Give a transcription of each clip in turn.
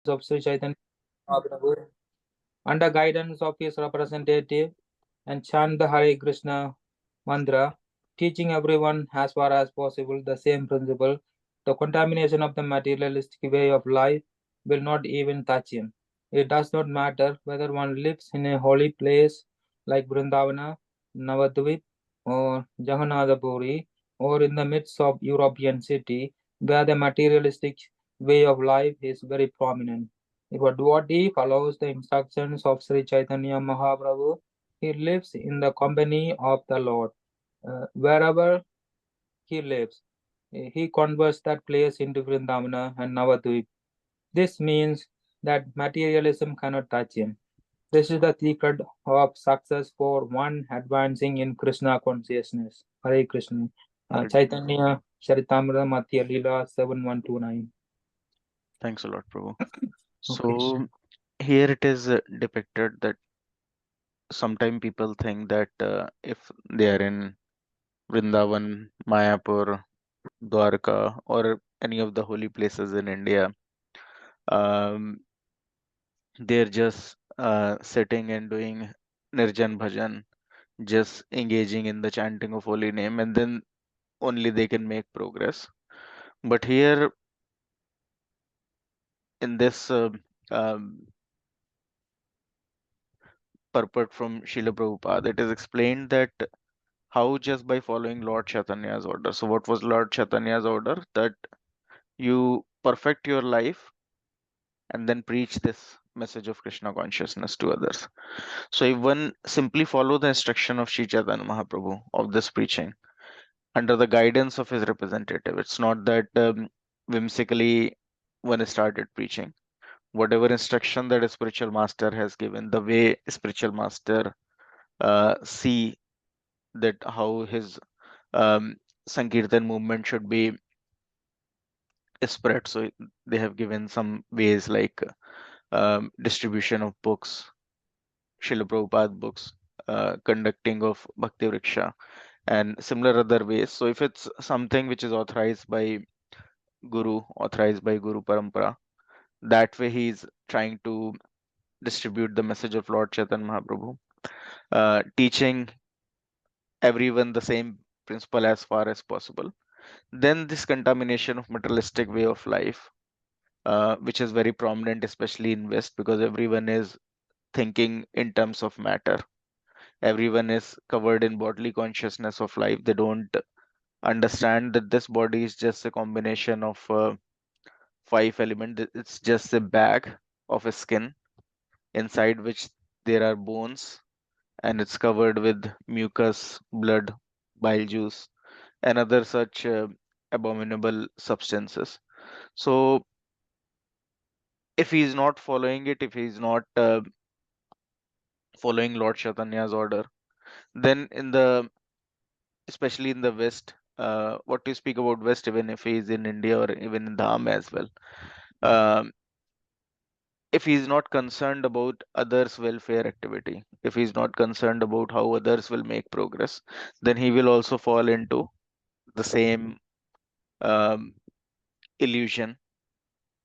of Sri Chaitanya Mahaprabhu under guidance of his representative and chant the Hare Krishna mantra, teaching everyone as far as possible the same principle. The contamination of the materialistic way of life will not even touch him. It does not matter whether one lives in a holy place like Vrindavana, Navadvip, or Jagannathapuri, or in the midst of European city where the materialistic way of life is very prominent. If a devotee follows the instructions of Sri Chaitanya Mahaprabhu, he lives in the company of the Lord. Wherever he lives, he converts that place into Vrindavana and Navadvip. This means that materialism cannot touch him. This is the secret of success for one advancing in Krishna consciousness. Hare Krishna. Hare Krishna. Chaitanya Charitamrita Madhya Lila 7129. Thanks a lot, Prabhu. Okay. So here it is depicted that sometimes people think that if they are in Vrindavan, Mayapur, Dwarka, or any of the holy places in India, um, they're just sitting and doing Nirjan Bhajan, just engaging in the chanting of holy name, and then only they can make progress. But here in this um, purport from Srila Prabhupada, it is explained that how just by following Lord Chaitanya's order. So, what was Lord Chaitanya's order? That you perfect your life and then preach this message of Krishna consciousness to others. So, if one simply follow the instruction of Sri Chaitanya Mahaprabhu of this preaching under the guidance of his representative, it's not that whimsically one started preaching. Whatever instruction that a spiritual master has given, the way a spiritual master see that how his um, Sankirtan movement should be spread. So they have given some ways like distribution of books, Srila Prabhupada books, conducting of Bhakti Vriksha, and similar other ways. So if it's something which is authorized by Guru, authorized by Guru Parampara, that way he's trying to distribute the message of Lord Chaitanya Mahaprabhu, teaching everyone the same principle as far as possible. Then this contamination of materialistic way of life, which is very prominent, especially in West, because everyone is thinking in terms of matter. Everyone is covered in bodily consciousness of life. They don't understand that this body is just a combination of five elements. It's just a bag of a skin inside which there are bones, and it's covered with mucus, blood, bile juice, and other such abominable substances. So if he is not following it, if he is not following Lord Chaitanya's order, then in the especially in the West, what you speak about West, even if he is in India or even in Dham as well, um, if he is not concerned about others' welfare activity, if he is not concerned about how others will make progress, then he will also fall into the same um, illusion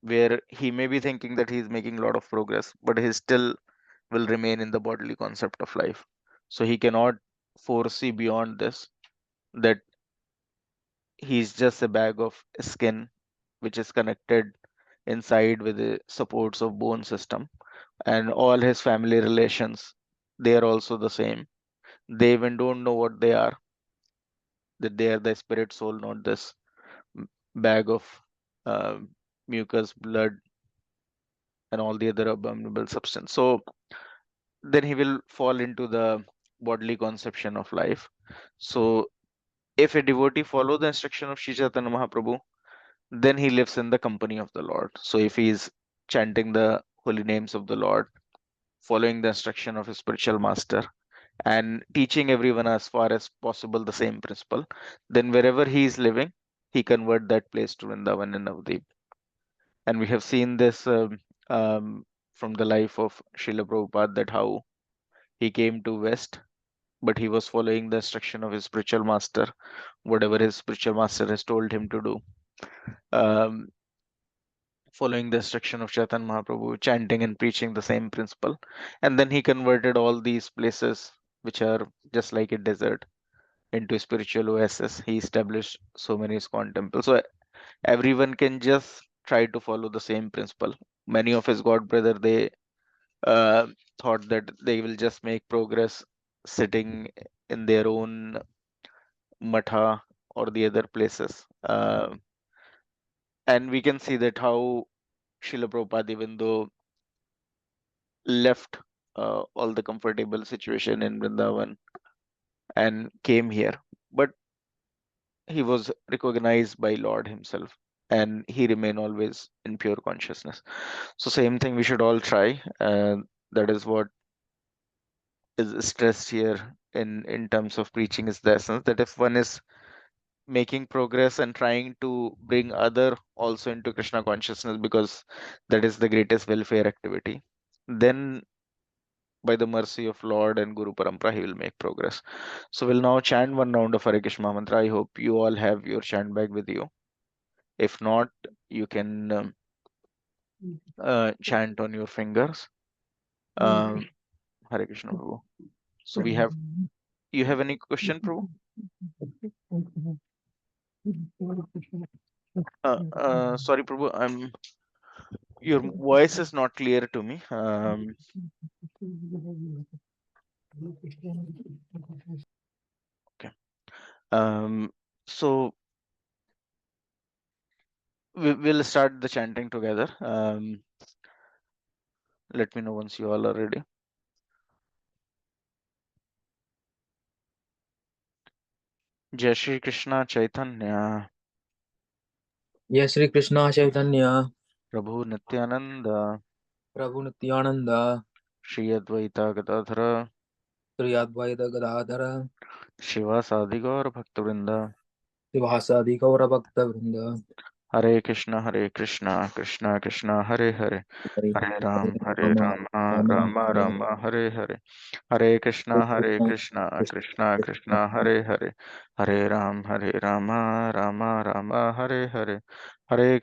where he may be thinking that he is making a lot of progress, but he still will remain in the bodily concept of life. So he cannot foresee beyond this that he's just a bag of skin which is connected inside with the supports of bone system, and all his family relations, they are also the same. They even don't know what they are, that they are the spirit soul, not this bag of uh, mucus, blood, and all the other abominable substance. So then he will fall into the bodily conception of life. So if a devotee follow the instruction of Sri Chaitanya Mahaprabhu, then he lives in the company of the Lord. So if he is chanting the holy names of the Lord, following the instruction of his spiritual master, and teaching everyone as far as possible the same principle, then wherever he is living, he convert that place to Vrindavan and Navdeep. And we have seen this from the life of Srila Prabhupada, that how he came to West, but he was following the instruction of his spiritual master, whatever his spiritual master has told him to do. Um, following the instruction of Chaitanya Mahaprabhu, chanting and preaching the same principle. And then he converted all these places, which are just like a desert, into spiritual oasis. He established so many ISKCON temples. So everyone can just try to follow the same principle. Many of his god brother, they uh, thought that they will just make progress sitting in their own matha or the other places. And we can see that how Srila Prabhupada, even though left all the comfortable situation in Vrindavan and came here, but he was recognized by Lord himself, and he remained always in pure consciousness. So same thing we should all try. That is what is stressed here in terms of preaching, is the essence that if one is making progress and trying to bring other also into Krishna consciousness, because that is the greatest welfare activity, then by the mercy of Lord and Guru Parampara, he will make progress. So we'll now chant one round of Hare Krishna mantra. I hope you all have your chant bag with you. If not, you can chant on your fingers. Um, Hare Krishna, Prabhu. So we have, you have any question, Prabhu? Sorry, Prabhu, your voice is not clear to me. Okay. Um, so we'll start the chanting together. Let me know once you all are ready. Jai Shri Krishna Chaitanya, Yes, Sri Krishna Chaitanya, Prabhu Nityananda, Prabhu Nityananda, Shri Advaita Gadadhara, Sri Advaita Gadadhara, Shiva Sadigaur Bhaktivinoda. Srivasadi Gaura Bhakta Vrinda, Hare Krishna, Hare Krishna, Krishna Krishna, Hare Hare, Hare Hare Rama, Rama, Rama, Rama Hare Rama, Hare Hare, Hare Krishna, Hare Krishna, Krishna, Krishna Krishna Krishna, Hare Hare, Hare Rama, Rama Rama, Hare Hare,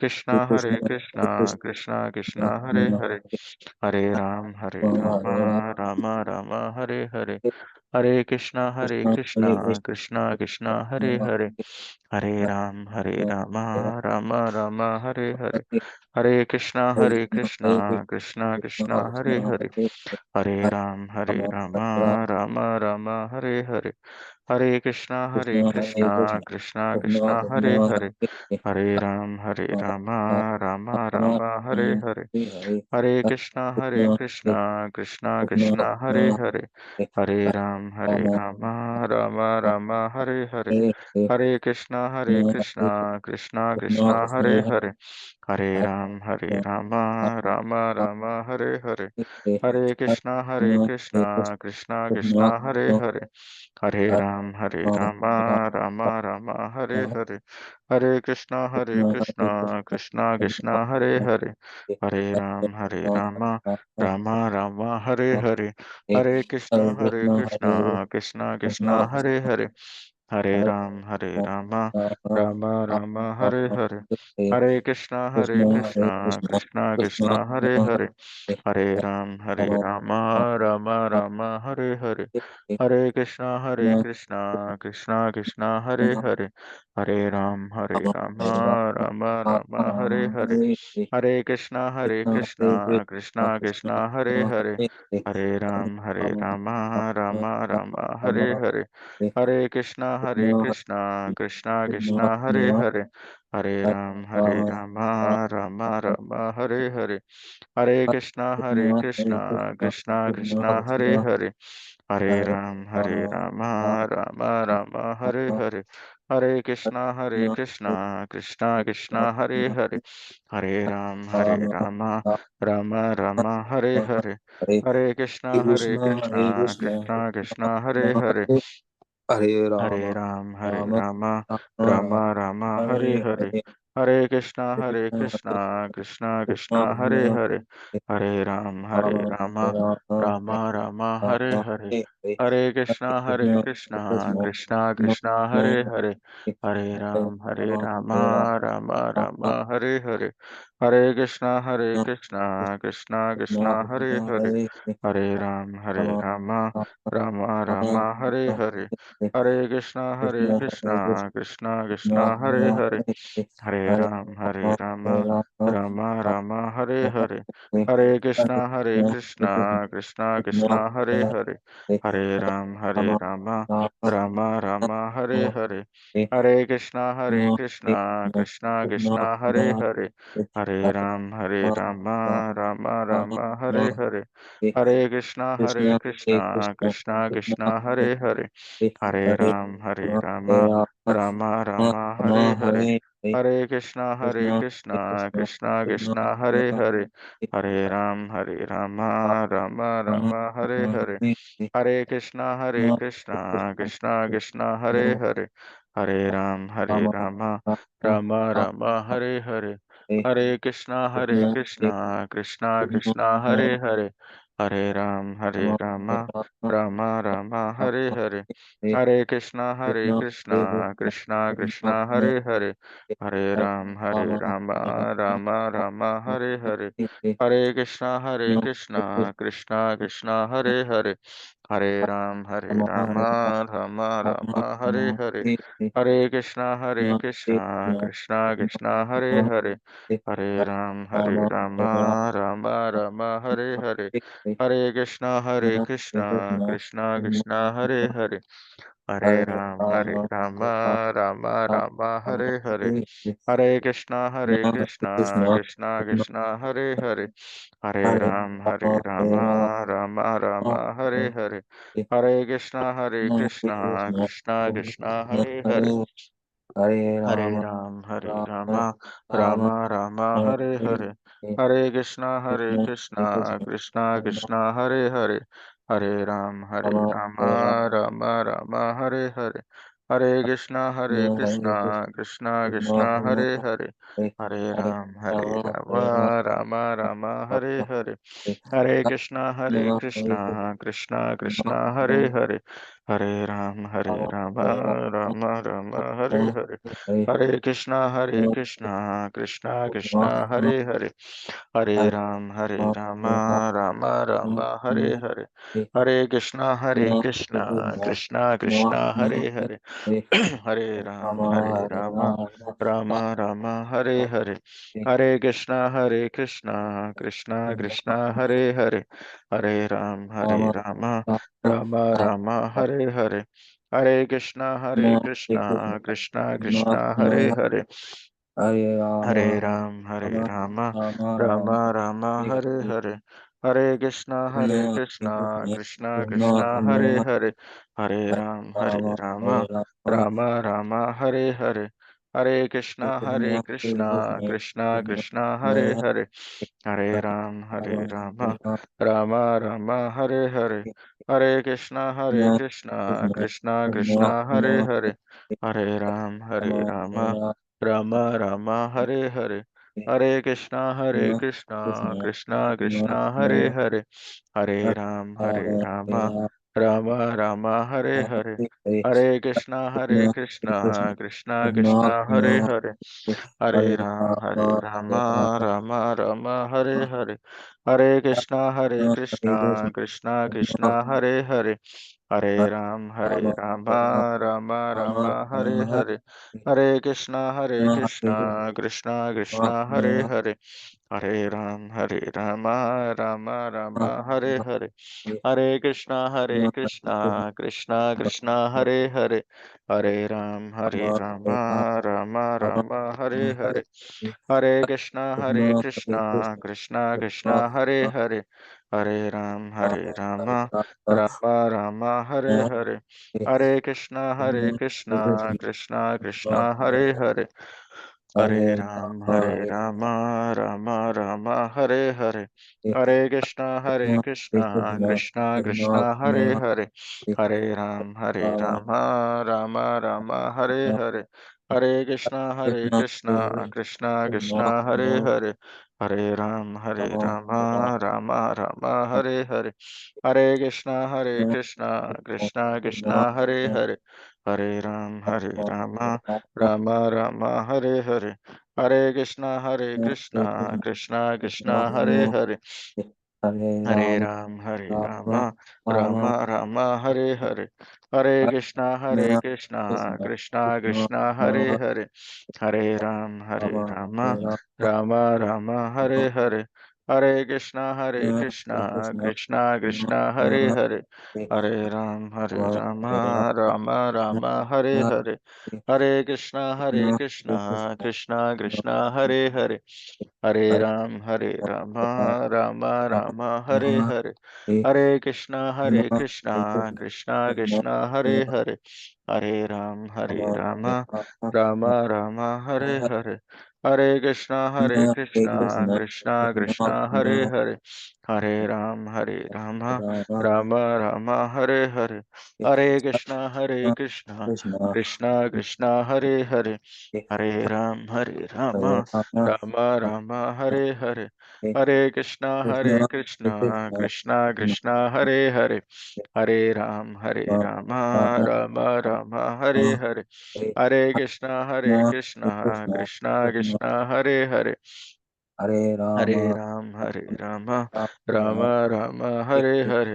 Krishna, Hare Krishna, Krishna Krishna, Hare Rama, Hare, Hare Rama, Rama Rama, Hare Hare, Hare Krishna, Hare Krishna, Krishna, Krishna Krishna, Hare Rama, Hare, Hare Rama, Rama, Rama Rama, Hare Hare, Hare Krishna, Krishna Krishna, Hare Hare, Hare Rama, Rama Rama, Hare Hare, Hare Krishna, Krishna Krishna, Hare Hare, Hare Rama, Rama Rama, Hare Hare, Hare Krishna, Krishna Krishna, Hare Hare, Hare Rama, Rama Rama, Hare Hare, Hare Krishna, Krishna Krishna, Hare Hare, Hare Rama, Rama Rama, Hare Hare, Hare Krishna, Krishna Krishna, Hare Hare, Hare Rama, Rama Rama, Hare Hare, Hare Krishna, Krishna Krishna, Hare Hare, Hare Rama, Rama Rama, Hare Hare, Hare Krishna, Krishna Krishna, Hare Hare, Hare Rama, Rama Rama, Hare Hare, Hare Krishna, Krishna Krishna, Hare Hare, Hare Rama, Rama Rama, Hare Hare, Hare Krishna, Krishna Krishna, Hare Hare, Hare Rama, Rama Rama, Hare Hare, Hare Krishna, Krishna Krishna, Hare Hare, Hare Rama, Rama Rama, Hare Hare, Hare Krishna, Krishna Krishna, Hare Hare, Hare Rama, Rama Rama, Hare Hare, Hare Krishna, Krishna Krishna, Hare Hare, Hare Rama, Rama Rama, Hare Hare, Hare Krishna, Krishna Krishna, Hare Hare, Hare Rama, Rama Rama, Hare Hare, Hare Krishna, Krishna Krishna, Hare Hare, Hare Rama, Hare Rama, Rama, Rama, Rama Rama, Hare Hare Hare, Hare, Hare Krishna, Hare Krishna, Krishna Krishna, Krishna, Hare Hare Hare, Hare Rama, Rama, Hare Rama, Rama Rama, Hare Rama, Hare, Hare Hare, Hare Krishna, Krishna, Krishna, Krishna Krishna, Krishna, Krishna, Hare Hare, Hare Hare Rama, Rama, Hare Rama, Rama Rama, Hare Hare, Hare Krishna, Krishna Krishna, Hare Hare, Hare Rama, Rama Rama, Hare Hare, Hare Krishna, Krishna Krishna, Hare Hare, Hare Rama, Rama Rama, Hare Hare, Hare Krishna, Krishna Krishna, Hare Hare, Hare Rama, Rama Rama, Hare Hare, Hare Krishna, Krishna Krishna, Hare Hare, Hare Rama, Rama Rama, Hare Hare, Hare Krishna, Krishna Krishna, Hare Hare, Hare Rama, Rama Rama, Hare Hare, Hare Krishna, Krishna Krishna, Hare Hare, Hare Rama, Rama Rama, Hare Hare, Hare Krishna, Krishna Krishna, Hare Hare, Hare Rama, Rama Rama, Hare Hare, Hare Krishna, Krishna Krishna, Hare Hare, Hare Rama, Rama Rama, Hare Hare, Hare Krishna, Krishna Krishna, Hare Hare, Hare Rama, Rama Rama, Hare Hare, Hare Krishna, Krishna Krishna, Hare Hare, Hare Rama, Rama Rama, Hare Hare, Hare Krishna, Krishna Krishna, Hare Hare, Hare Rama, Rama Rama, Hare Hare, Hare Krishna, Krishna Krishna, Hare Hare, Hare Rama, Rama Rama, Hare Hare, Hare Krishna, Krishna Krishna, Hare Hare, Hare Rama, Rama Rama, Hare Hare, Hare Krishna, Krishna Krishna, Hare Hare, Hare Rama, Rama Rama, Hare Hare, Hare Krishna, Krishna Krishna, Hare Hare, Hare Rama, Rama Rama, Hare Hare, Hare Krishna, Krishna Krishna, Hare Hare, Hare Rama, Rama Rama, Hare Hare, Hare Krishna, Krishna Krishna, Hare Hare, Hare Rama, Rama Rama, Hare Hare, Hare Krishna, Krishna Krishna, Hare Hare, Hare Rama, Rama Rama, Hare Hare, Hare Krishna, Krishna Krishna, Hare Hare, Hare Rama, Rama Rama, Hare Hare, Hare Krishna, Krishna Krishna, Hare Hare, Hare Rama, Rama Rama, Hare Hare, Hare Krishna, Krishna Krishna, Hare Hare, Hare Rama, Rama Rama, Hare Hare, Hare Krishna, Krishna Krishna, Hare Hare, Hare Rama, Rama Rama, Hare Hare, Hare Krishna, Krishna Krishna, Hare Hare, Hare Rama, Rama Rama, Hare Hare, Hare Krishna, Krishna Krishna, Hare Hare, Hare Rama, Rama Rama, Hare Hare, Hare Krishna, Krishna Krishna, Hare Hare, Hare Rama, Rama Rama, Hare Hare, Hare Krishna, Krishna Krishna, Hare Hare, Hare Rama, Rama Rama, Hare Hare, Hare Krishna, Krishna Krishna, Hare Hare, Hare Rama, Rama Rama, Hare Hare, Hare Krishna, Krishna Krishna, Hare Hare, Hare Rama, Rama Rama, Hare Hare, Hare Krishna, Krishna Krishna, Hare Hare, Hare Rama, Rama Rama, Hare Hare, Hare Krishna, Krishna Krishna, Hare Hare, Hare Rama, Rama Rama, Hare Hare, Hare Krishna, Krishna Krishna, Hare Hare, Hare Rama, Rama Rama, Hare Hare, Hare Krishna, Krishna Krishna, Hare Hare, Hare Rama, Rama Rama, Hare Hare, Hare Krishna, Krishna Krishna, Hare Hare, Hare Rama, Rama Rama, Hare Hare, Hare Krishna, Krishna Krishna, Hare Hare, Hare Rama, Rama Rama, Hare Hare, Hare Krishna, Krishna Krishna, Hare Hare, Hare Rama, Rama Rama, Hare Hare, Hare Krishna, Krishna Krishna, Hare Hare, Hare Rama, Rama Rama, Hare Hare, Hare Krishna, Krishna Krishna, Hare Hare, Hare Rama, Rama Rama, Hare Hare, Hare Krishna, Krishna Krishna, Hare Hare, Hare Rama, Rama Rama, Hare Hare, Hare Krishna, Krishna Krishna, Hare Hare, Hare Rama, Rama Rama, Hare Hare, Hare Krishna, Krishna Krishna, Hare Hare, Hare Rama, Rama Rama, Hare Hare, Hare Krishna, Krishna Krishna, Hare Hare, Hare Rama, Rama Rama, Hare Hare, Hare Krishna, Krishna Krishna, Hare Hare, Hare Rama, Rama Rama, Hare Hare, Hare Krishna, Krishna Krishna, Hare Hare, Hare Rama, Rama Rama, Hare Hare,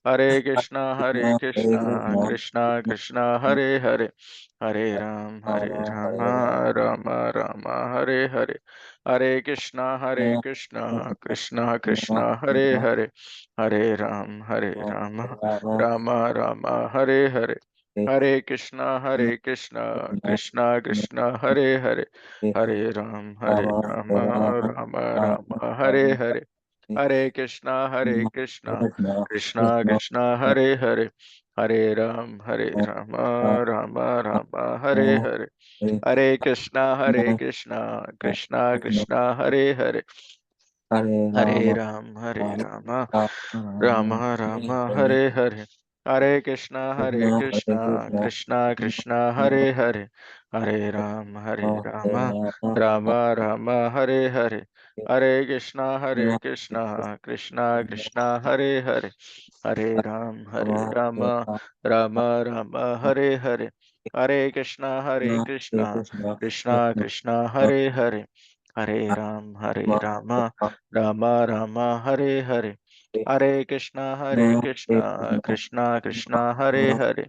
Hare Krishna, Krishna Krishna, Hare Hare, Hare Rama, Rama Rama, Hare Hare, Hare Krishna, Krishna Krishna, Hare Hare, Hare Rama, Rama Rama, Hare Hare, Hare Krishna, Krishna Krishna, Hare Hare, Hare Rama, Rama Rama, Hare Hare, Hare Krishna, Krishna Krishna, Hare Hare, Hare Rama, Rama Rama, Hare Hare, Hare Krishna, Krishna Krishna, Hare Hare, Hare Rama, Rama Rama, Hare Hare, Hare Krishna, Krishna Krishna, Hare Hare, Hare Rama, Rama Rama, Hare Hare, Hare Krishna, Krishna Krishna, Hare Hare, Hare Rama, Rama Rama, Hare Hare, Hare Krishna, Krishna Krishna, Hare Hare, Hare Rama, Rama Rama, Hare Hare, Hare Krishna, Krishna Krishna, Hare Hare,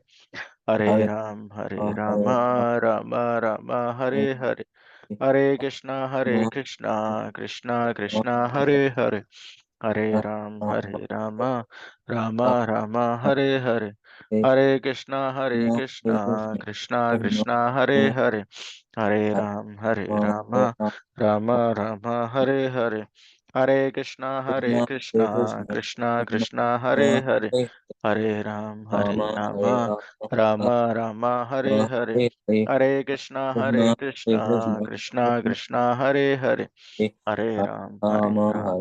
Hare Rama, Rama Rama, Hare Hare, Hare Krishna, Krishna Krishna, Hare Hare, Hare Rama, Rama Rama, Hare Hare, Hare Krishna, Krishna Krishna, Hare Hare, Hare Rama, Rama Rama, Hare Hare, Hare Krishna, Krishna Krishna, Hare Hare, Hare Rama, Rama Rama, Hare Hare, Hare Krishna, Krishna Krishna, Hare Hare, Hare Rama,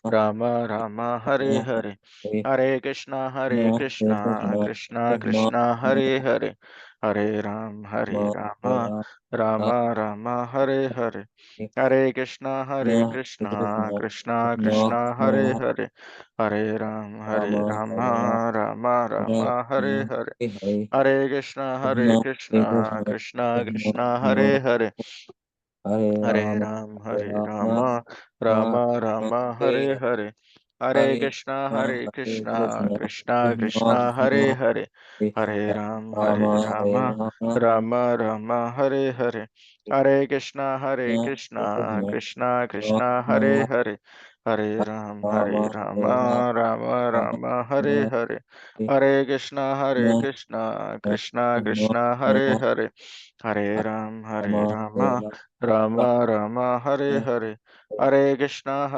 Rama Rama, Hare Hare, Hare Krishna, Krishna Krishna, Hare Hare, Hare Rama, Rama Rama, Hare Hare, Hare Krishna, Krishna Krishna, Hare Hare, Hare Rama, Rama Rama, Hare Hare, Hare Krishna, Krishna Krishna, Hare Hare, Hare Rama, Rama Rama, Hare Hare, Hare Krishna, Krishna Krishna, Hare Hare, Hare Rama, Rama Rama, Hare Hare, Hare Krishna, Krishna Krishna, Hare Hare, Hare Rama, Rama Rama, Hare Hare, Hare Krishna, Krishna Krishna, Hare Hare, Hare Rama, Rama Rama, Hare Hare, Hare Krishna,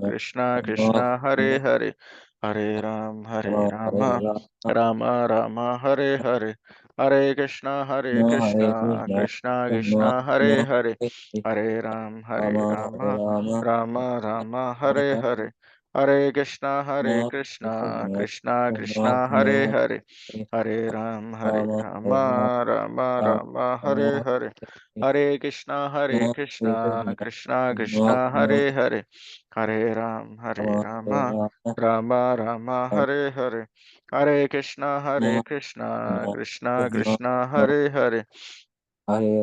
Krishna Krishna, Hare Hare, Hare Rama, Rama Rama, Hare Hare, Hare Krishna, Krishna Krishna, Hare Hare, Hare Rama, Rama Rama, Hare Hare, Hare Krishna, Krishna Krishna, Hare Hare, Hare Rama, Rama Rama, Hare Hare. Hare Krishna, Krishna Krishna, Hare Hare, Hare Rama, Rama Rama, Hare Hare. Hare Krishna, Krishna Krishna, Hare Hare. Hare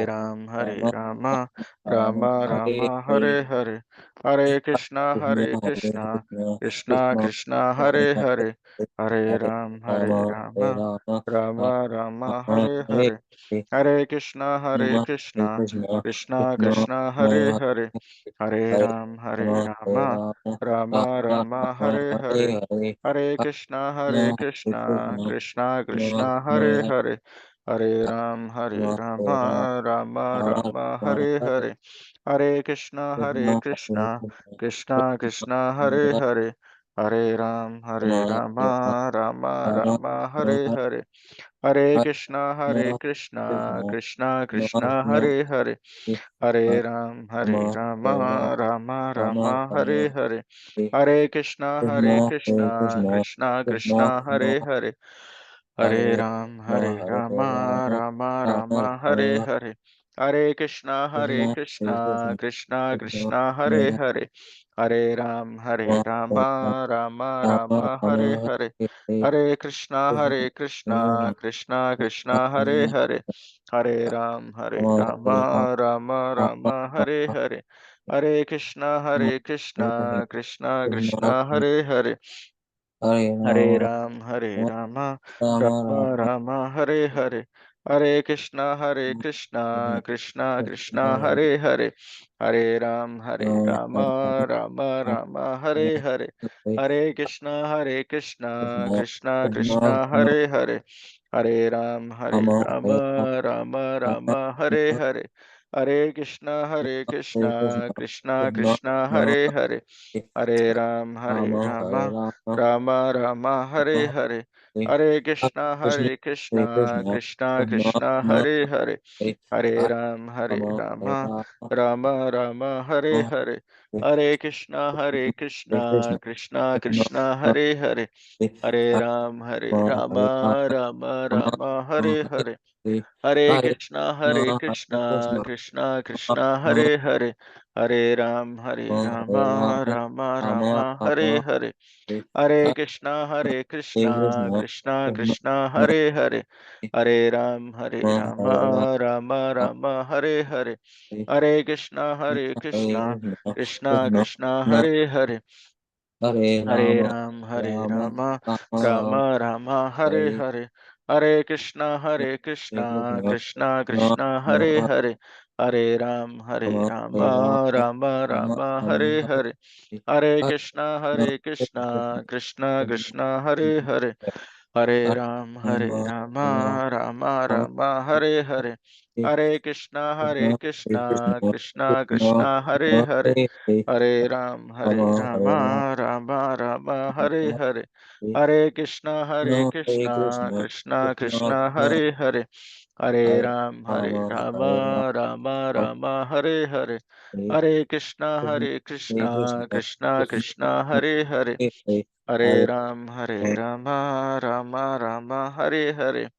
Rama, Rama Rama, Hare Hare. Hare Krishna, Krishna Krishna, Hare Hare. Hare Rama, Rama Rama, Hare Hare. Hare Krishna, Krishna Krishna, Hare Hare. Hare Rama, Rama Rama, Hare Hare. Hare Krishna, Krishna Krishna, Hare Hare. Hare Rama, Rama Rama, Hare Hare. Hare Krishna, Krishna Krishna, Hare Hare. Hare Rama, Rama Rama, Hare Hare. Hare Krishna, Krishna Krishna, Hare Hare. Hare Rama, Rama Rama, Hare Hare. Hare Krishna, Krishna Krishna, Hare Hare. Hare Rama, Rama Rama, Hare Hare. Hare Krishna, Krishna Krishna, Hare Hare. Hare Rama, Rama Rama, Hare Hare. Hare Krishna, Krishna Krishna, Hare Hare. Hare Rama, Rama Rama, Hare Hare. Hare Krishna, Krishna Krishna, Hare Hare. Hare Rama, Rama Rama, Hare Hare. Hare Krishna, Krishna Krishna, Hare Hare. Hare Rama, Rama Rama, Hare Hare. Hare Krishna, Krishna Krishna, Hare Hare. Hare Rama, Rama Rama, Hare Hare. Hare Krishna, Krishna Krishna, Hare Hare. Hare Rama, Rama Rama, Hare Hare. Hare Krishna, Krishna Krishna, Hare Hare. Hare Rama, Rama Rama, Hare Hare. Hare Krishna, Krishna Krishna, Hare Hare. Hare Rama, Rama Rama, Hare Hare. Hare Krishna, Krishna Krishna, Hare Hare. Hare Rama, Rama Rama, Hare Hare. Hare Krishna, Krishna Krishna, Hare Hare. Hare Rama, Rama Rama, Hare Hare. Hare Krishna, Krishna Krishna, Hare Hare. Hare Rama, Rama Rama, Hare Hare. Hare Krishna, Krishna Krishna, Hare Hare. Hare Rama, Rama Rama, Hare Hare. Hare Krishna, Krishna Krishna, Hare Hare. Hare Rama, Rama Rama, Hare Hare. Hare Krishna, Krishna Krishna, Hare Hare. Hare Rama, Rama Rama, Hare Hare. Hare Krishna, Krishna Krishna, Hare Hare. Hare Rama, Rama Rama, Hare Hare. Hare Krishna, Krishna Krishna, Hare Hare. Hare Rama, Rama Rama, Hare Hare.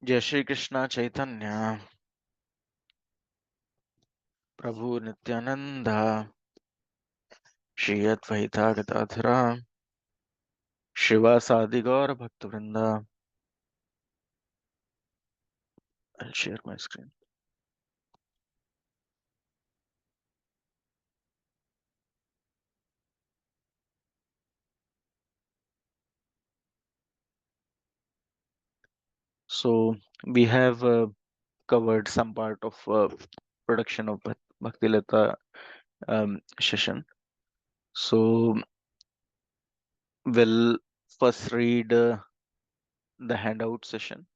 Jai Shri Krishna Chaitanya Prabhu Nityananda Shri Advaita Gadadhara Shivasadi Gaura Bhaktivinoda. I'll share my screen. So we have covered some part of production of Bhakti Lata session. So we'll first read the handout session.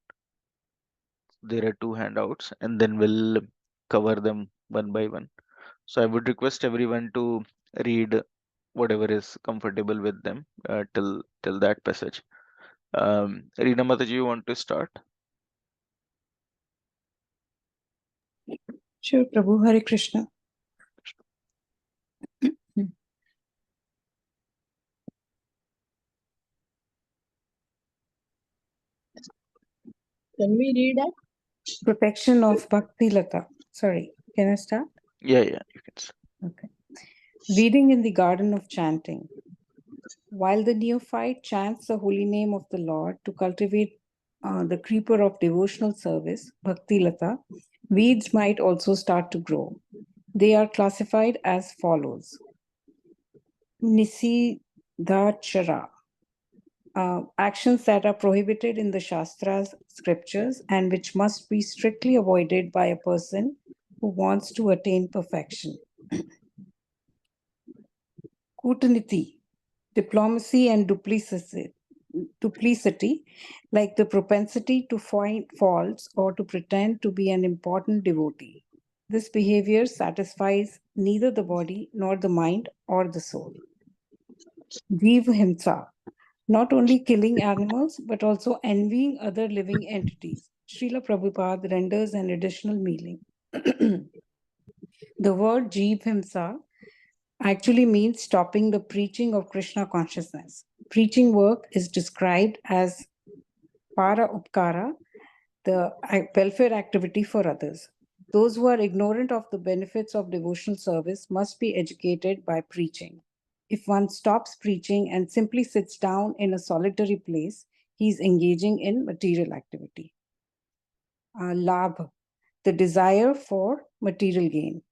There are two handouts, and then we'll cover them one by one. So I would request everyone to read whatever is comfortable with them till that passage. Reena Mataji, you want to start? Sure, Prabhu. Hare Krishna. Can we read that? Protection of Bhakti Lata. Sorry, can I start? Yeah, yeah, you can say. Okay. Reading in the garden of chanting. While the neophyte chants the holy name of the Lord to cultivate the creeper of devotional service, Bhakti Lata, weeds might also start to grow. They are classified as follows: Nisidachara, actions that are prohibited in the Shastras, scriptures, and which must be strictly avoided by a person who wants to attain perfection. Kootaniti, diplomacy and duplicity, like the propensity to find faults or to pretend to be an important devotee. This behavior satisfies neither the body nor the mind or the soul. Jeev Himsa, not only killing animals but also envying other living entities. Srila Prabhupada renders an additional meaning. The word Jeev Himsa actually means stopping the preaching of Krishna consciousness. Preaching work is described as para upkara, the welfare activity for others. Those who are ignorant of the benefits of devotional service must be educated by preaching. If one stops preaching and simply sits down in a solitary place, he is engaging in material activity. Labh, the desire for material gain.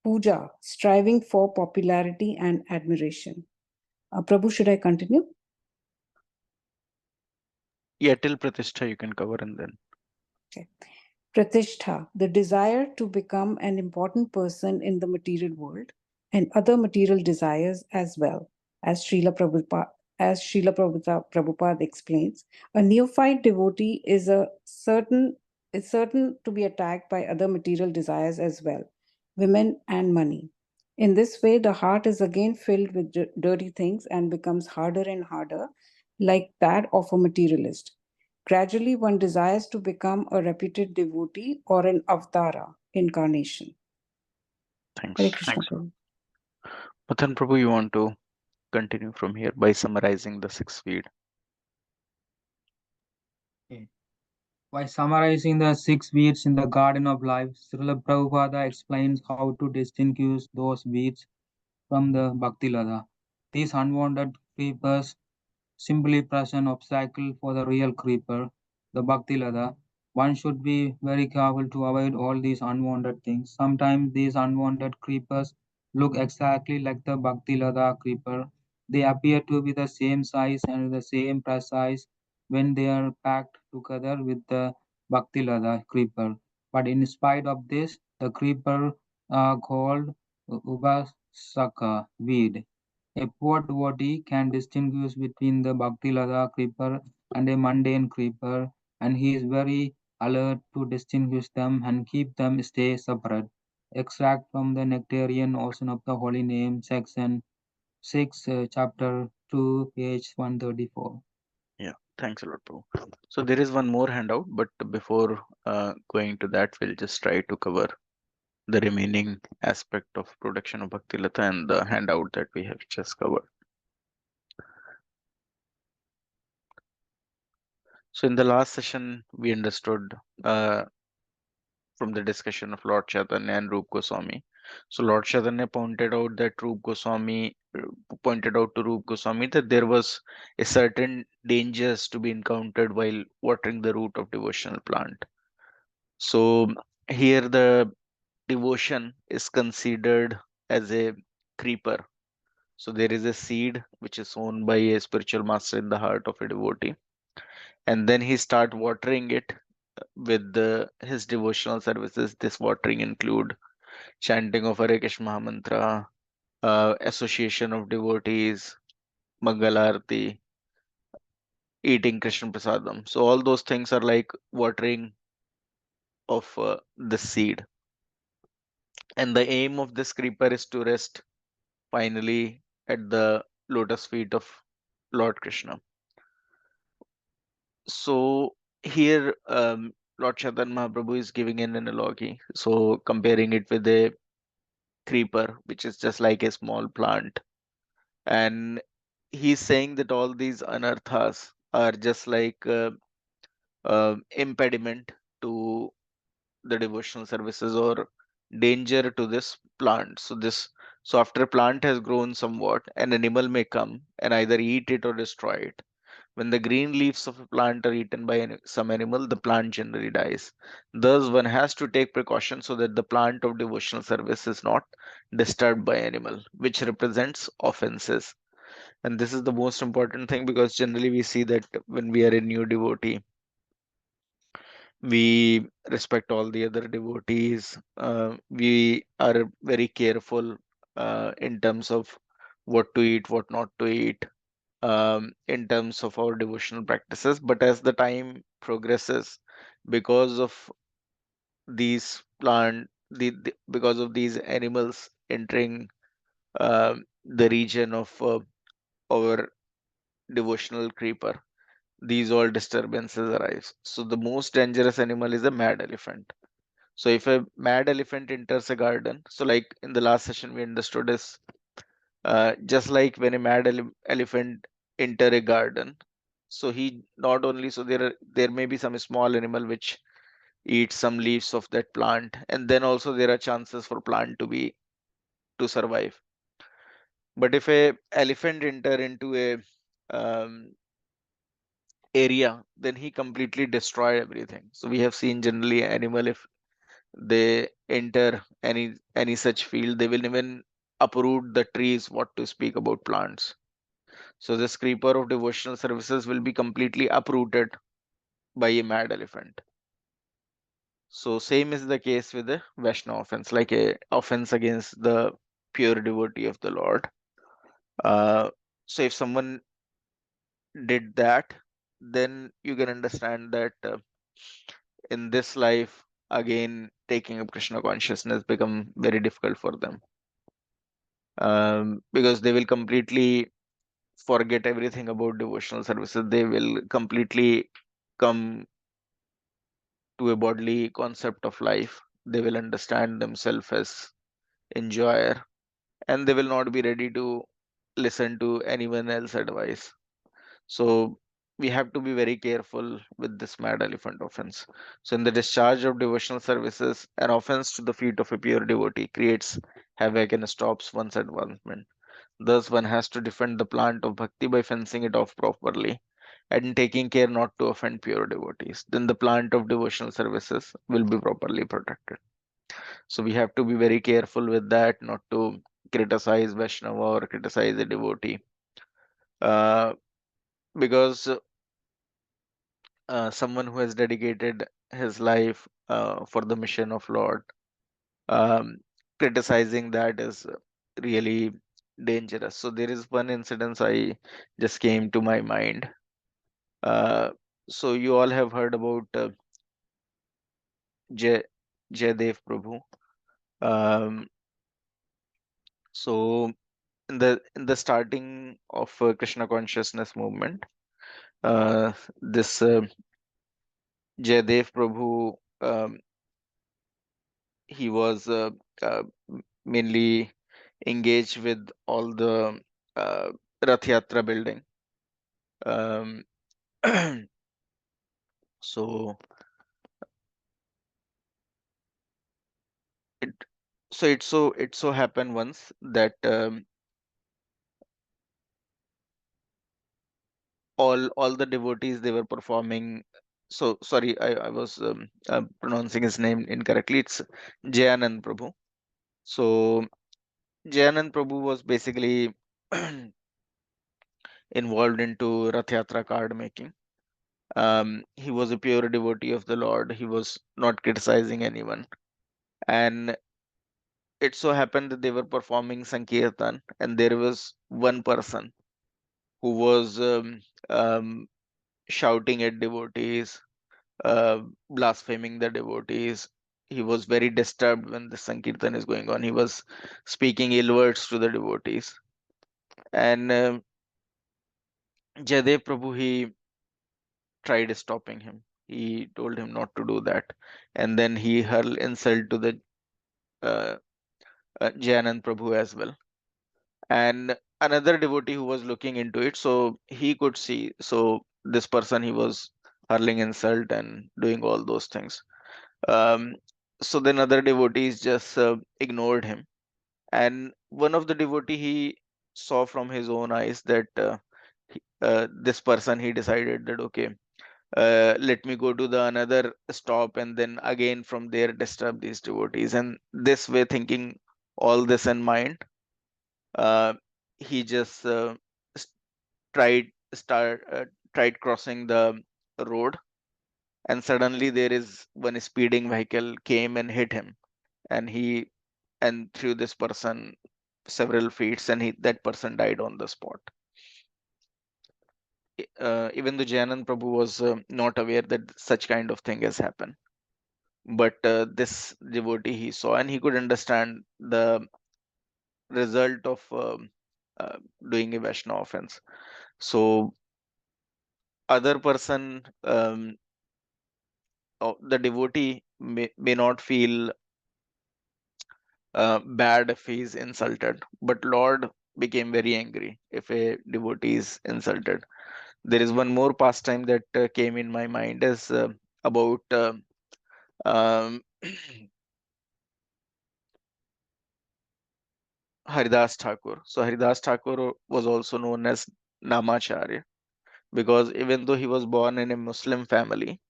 Puja, striving for popularity and admiration. Prabhu, should I continue? Yeah, till Pratishtha you can cover and then. Okay. Pratishtha, the desire to become an important person in the material world, and other material desires as well, as Srila Prabhupada explains. A neophyte devotee is certain to be attacked by other material desires as well, women and money. In this way, the heart is again filled with dirty things and becomes harder and harder, like that of a materialist. Gradually, one desires to become a reputed devotee or an avatara incarnation. Hare Thanks. Krishna Prabhu. Matan Prabhu, you want to continue from here by summarizing the sixth Ved? Okay. By summarizing the six weeds in the Garden of Life, Srila Prabhupada explains how to distinguish those weeds from the Bhakti Lata. These unwanted creepers simply present obstacle for the real creeper, the Bhakti Lata. One should be very careful to avoid all these unwanted things. Sometimes these unwanted creepers look exactly like the Bhakti Lata creeper. They appear to be the same size and the same precise when they are packed together with the Bhakti Lata creeper. But in spite of this, the creeper called Ubasaka weed. A poor devotee can distinguish between the Bhakti Lata creeper and a mundane creeper, and he is very alert to distinguish them and keep them stay separate. Extract from the Nectarian Ocean of the Holy Name, section 6, chapter 2, page 134. Yeah, thanks a lot, Prabhu. So there is one more handout, but before going to that, we'll just try to cover the remaining aspect of production of Bhakti Lata and the handout that we have just covered. So in the last session, we understood from the discussion of Lord Chaitanya and Rup Goswami. So Lord Chaitanya pointed out that Rup Goswami pointed out to Rup Goswami that there was a certain dangers to be encountered while watering the root of devotional plant. So here the devotion is considered as a creeper. So there is a seed which is sown by a spiritual master in the heart of a devotee, and then he start watering it with his devotional services. This watering include chanting of Hare Krishna Mahamantra, association of devotees, Mangalarti, eating Krishna Prasadam. So all those things are like watering of the seed. And the aim of this creeper is to rest finally at the lotus feet of Lord Krishna. So here, Lord Chaitanya Mahaprabhu is giving an analogy. So comparing it with a creeper, which is just like a small plant. And he's saying that all these anarthas are just like impediment to the devotional services or danger to this plant. So after plant has grown somewhat, an animal may come and either eat it or destroy it. When the green leaves of a plant are eaten by some animal, the plant generally dies. Thus, one has to take precaution so that the plant of devotional service is not disturbed by animal, which represents offenses. And this is the most important thing, because generally we see that when we are a new devotee, we respect all the other devotees. We are very careful in terms of what to eat, what not to eat, in terms of our devotional practices. But as the time progresses, because of because of these animals entering the region of our devotional creeper, these all disturbances arise. So the most dangerous animal is a mad elephant. So if a mad elephant enters a garden, so like in the last session we understood is just like when a mad elephant enter a garden, so he not only, so there may be some small animal which eats some leaves of that plant, and then also there are chances for plant to survive. But if a elephant enter into a area, then he completely destroy everything. So we have seen generally animal, if they enter any such field, they will even uproot the trees, what to speak about plants. So this creeper of devotional services will be completely uprooted by a mad elephant. So same is the case with the Vaishnava offense, like a offense against the pure devotee of the Lord. So if someone did that, then you can understand that in this life, again, taking up Krishna consciousness become very difficult for them, because they will completely forget everything about devotional services. They will completely come to a bodily concept of life. They will understand themselves as enjoyer, and they will not be ready to listen to anyone else's advice. So we have to be very careful with this mad elephant offense. So in the discharge of devotional services, an offense to the feet of a pure devotee creates havoc and stops one's advancement. Thus, one has to defend the plant of bhakti by fencing it off properly and taking care not to offend pure devotees. Then the plant of devotional services will be properly protected. So we have to be very careful with that, not to criticize Vaishnava or criticize a devotee. Uh, because someone who has dedicated his life for the mission of Lord, um, criticizing that is really dangerous. So there is one incident I just came to my mind. Uh, so you all have heard about Jay Jaydev Prabhu. Um, so in the starting of Krishna consciousness movement, this Jaydev Prabhu, he was mainly engaged with all the uh, Rath Yatra building. Um, so it it so happened once that all the devotees, they were performing. So sorry, I was pronouncing his name incorrectly. It's Jayanand Prabhu. So Jayanand Prabhu was basically involved into Rath Yatra card making. He was a pure devotee of the Lord. He was not criticizing anyone. And it so happened that they were performing Sankirtan, and there was one person who was shouting at devotees, blaspheming the devotees. He was very disturbed when the Sankirtan is going on. He was speaking ill words to the devotees. And Jadev Prabhu, he tried stopping him. He told him not to do that. And then he hurled insult to the uh, Jayanand Prabhu as well. And another devotee who was looking into it, so he could see. So this person, he was hurling insult and doing all those things. Um, so then other devotees just ignored him, and one of the devotee he saw from his own eyes that this person, he decided that okay, let me go to the another stop and then again from there disturb these devotees. And this way, thinking all this in mind, uh, he just s- tried crossing the road, and suddenly there is one speeding vehicle came and hit him, and he and threw this person several feet, and that person died on the spot. Even though Jayanand Prabhu was not aware that such kind of thing has happened, but this devotee he saw, and he could understand the result of uh, doing a Vaishnava offense. So other person, the devotee may not feel bad if he's insulted, but Lord became very angry if a devotee is insulted. There is one more pastime that came in my mind is about um, Haridas Thakur. So Haridas Thakur was also known as Namacharya, because even though he was born in a Muslim family,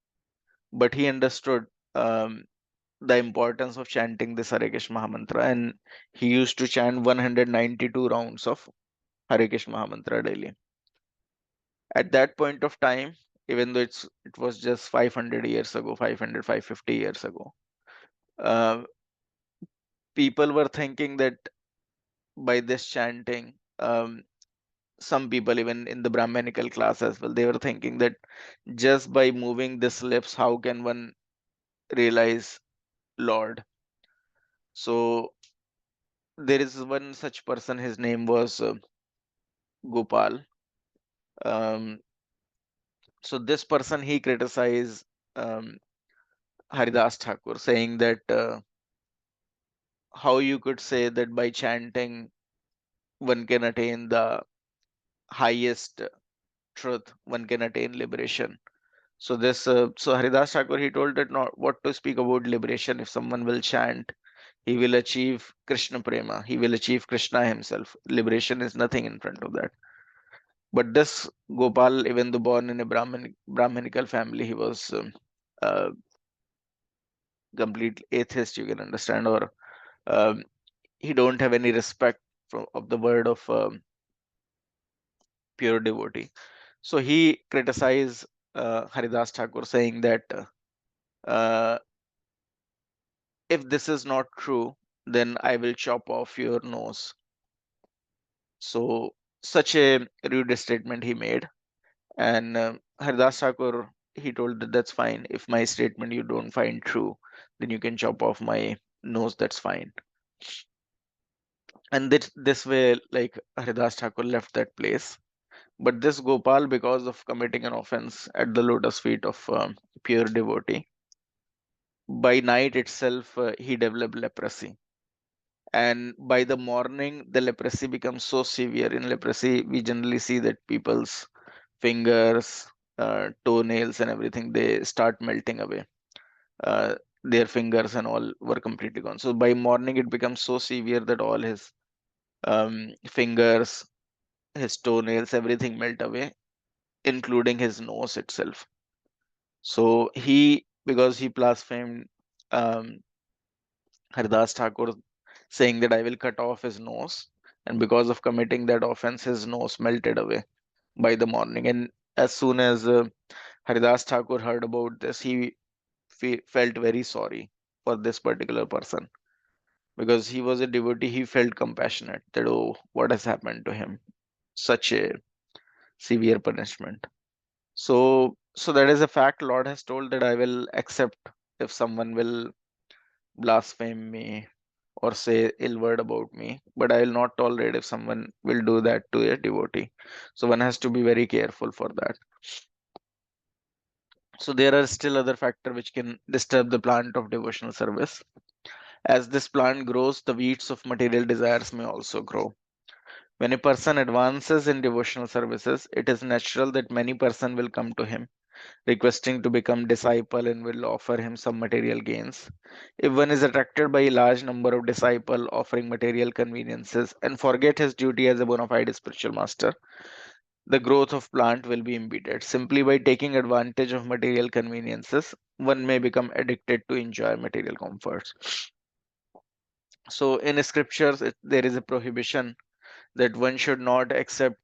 but he understood um, the importance of chanting this Hare Krishna Mahamantra, and he used to chant 192 rounds of Hare Krishna Mahamantra daily. At that point of time, even though it was just 500 years ago, 500, 550 years ago, uh, people were thinking that by this chanting, some people even in the Brahmanical class as well, they were thinking that just by moving this lips, how can one realize Lord? So there is one such person, his name was Gopal. Um, so this person, he criticized um, Haridas Thakur, saying that how you could say that by chanting one can attain the highest truth, one can attain liberation. So so Haridas Thakur, he told that not what to speak about liberation. If someone will chant, he will achieve Krishna prema. He will achieve Krishna himself. Liberation is nothing in front of that. But this Gopal, even though born in a Brahmanical family, he was uh, complete atheist. You can understand, or um, he don't have any respect of the word of pure devotee. So he criticized Haridas Thakur, saying that uh, if this is not true, then I will chop off your nose. So such a rude statement he made, and Haridas Thakur, he told that that's fine. If my statement you don't find true, then you can chop off my nose. That's fine. And this way, like Haridas Thakur left that place. But this Gopal, because of committing an offense at the lotus feet of pure devotee, by night itself he developed leprosy. And by the morning, the leprosy becomes so severe. In leprosy, we generally see that people's fingers, toenails, and everything, they start melting away. Uh, their fingers and all were completely gone. So by morning, it becomes so severe that all his fingers, his toenails, everything melt away, including his nose itself. So because he blasphemed um, Haridas Thakur, saying that I will cut off his nose, and because of committing that offense, his nose melted away by the morning. And as soon as Haridas Thakur heard about this, he felt very sorry for this particular person, because he was a devotee. He felt compassionate that, oh, what has happened to him? Such a severe punishment. So that is a fact. Lord has told that I will accept if someone will blaspheme me or say ill word about me, but I will not tolerate if someone will do that to a devotee. So one has to be very careful for that. So there are still other factors which can disturb the plant of devotional service. As this plant grows, the weeds of material desires may also grow. When a person advances in devotional services, it is natural that many person will come to him requesting to become disciple and will offer him some material gains. If one is attracted by a large number of disciple offering material conveniences and forget his duty as a bona fide spiritual master, the growth of plant will be impeded. Simply by taking advantage of material conveniences, one may become addicted to enjoy material comforts. So in scriptures, there is a prohibition that one should not accept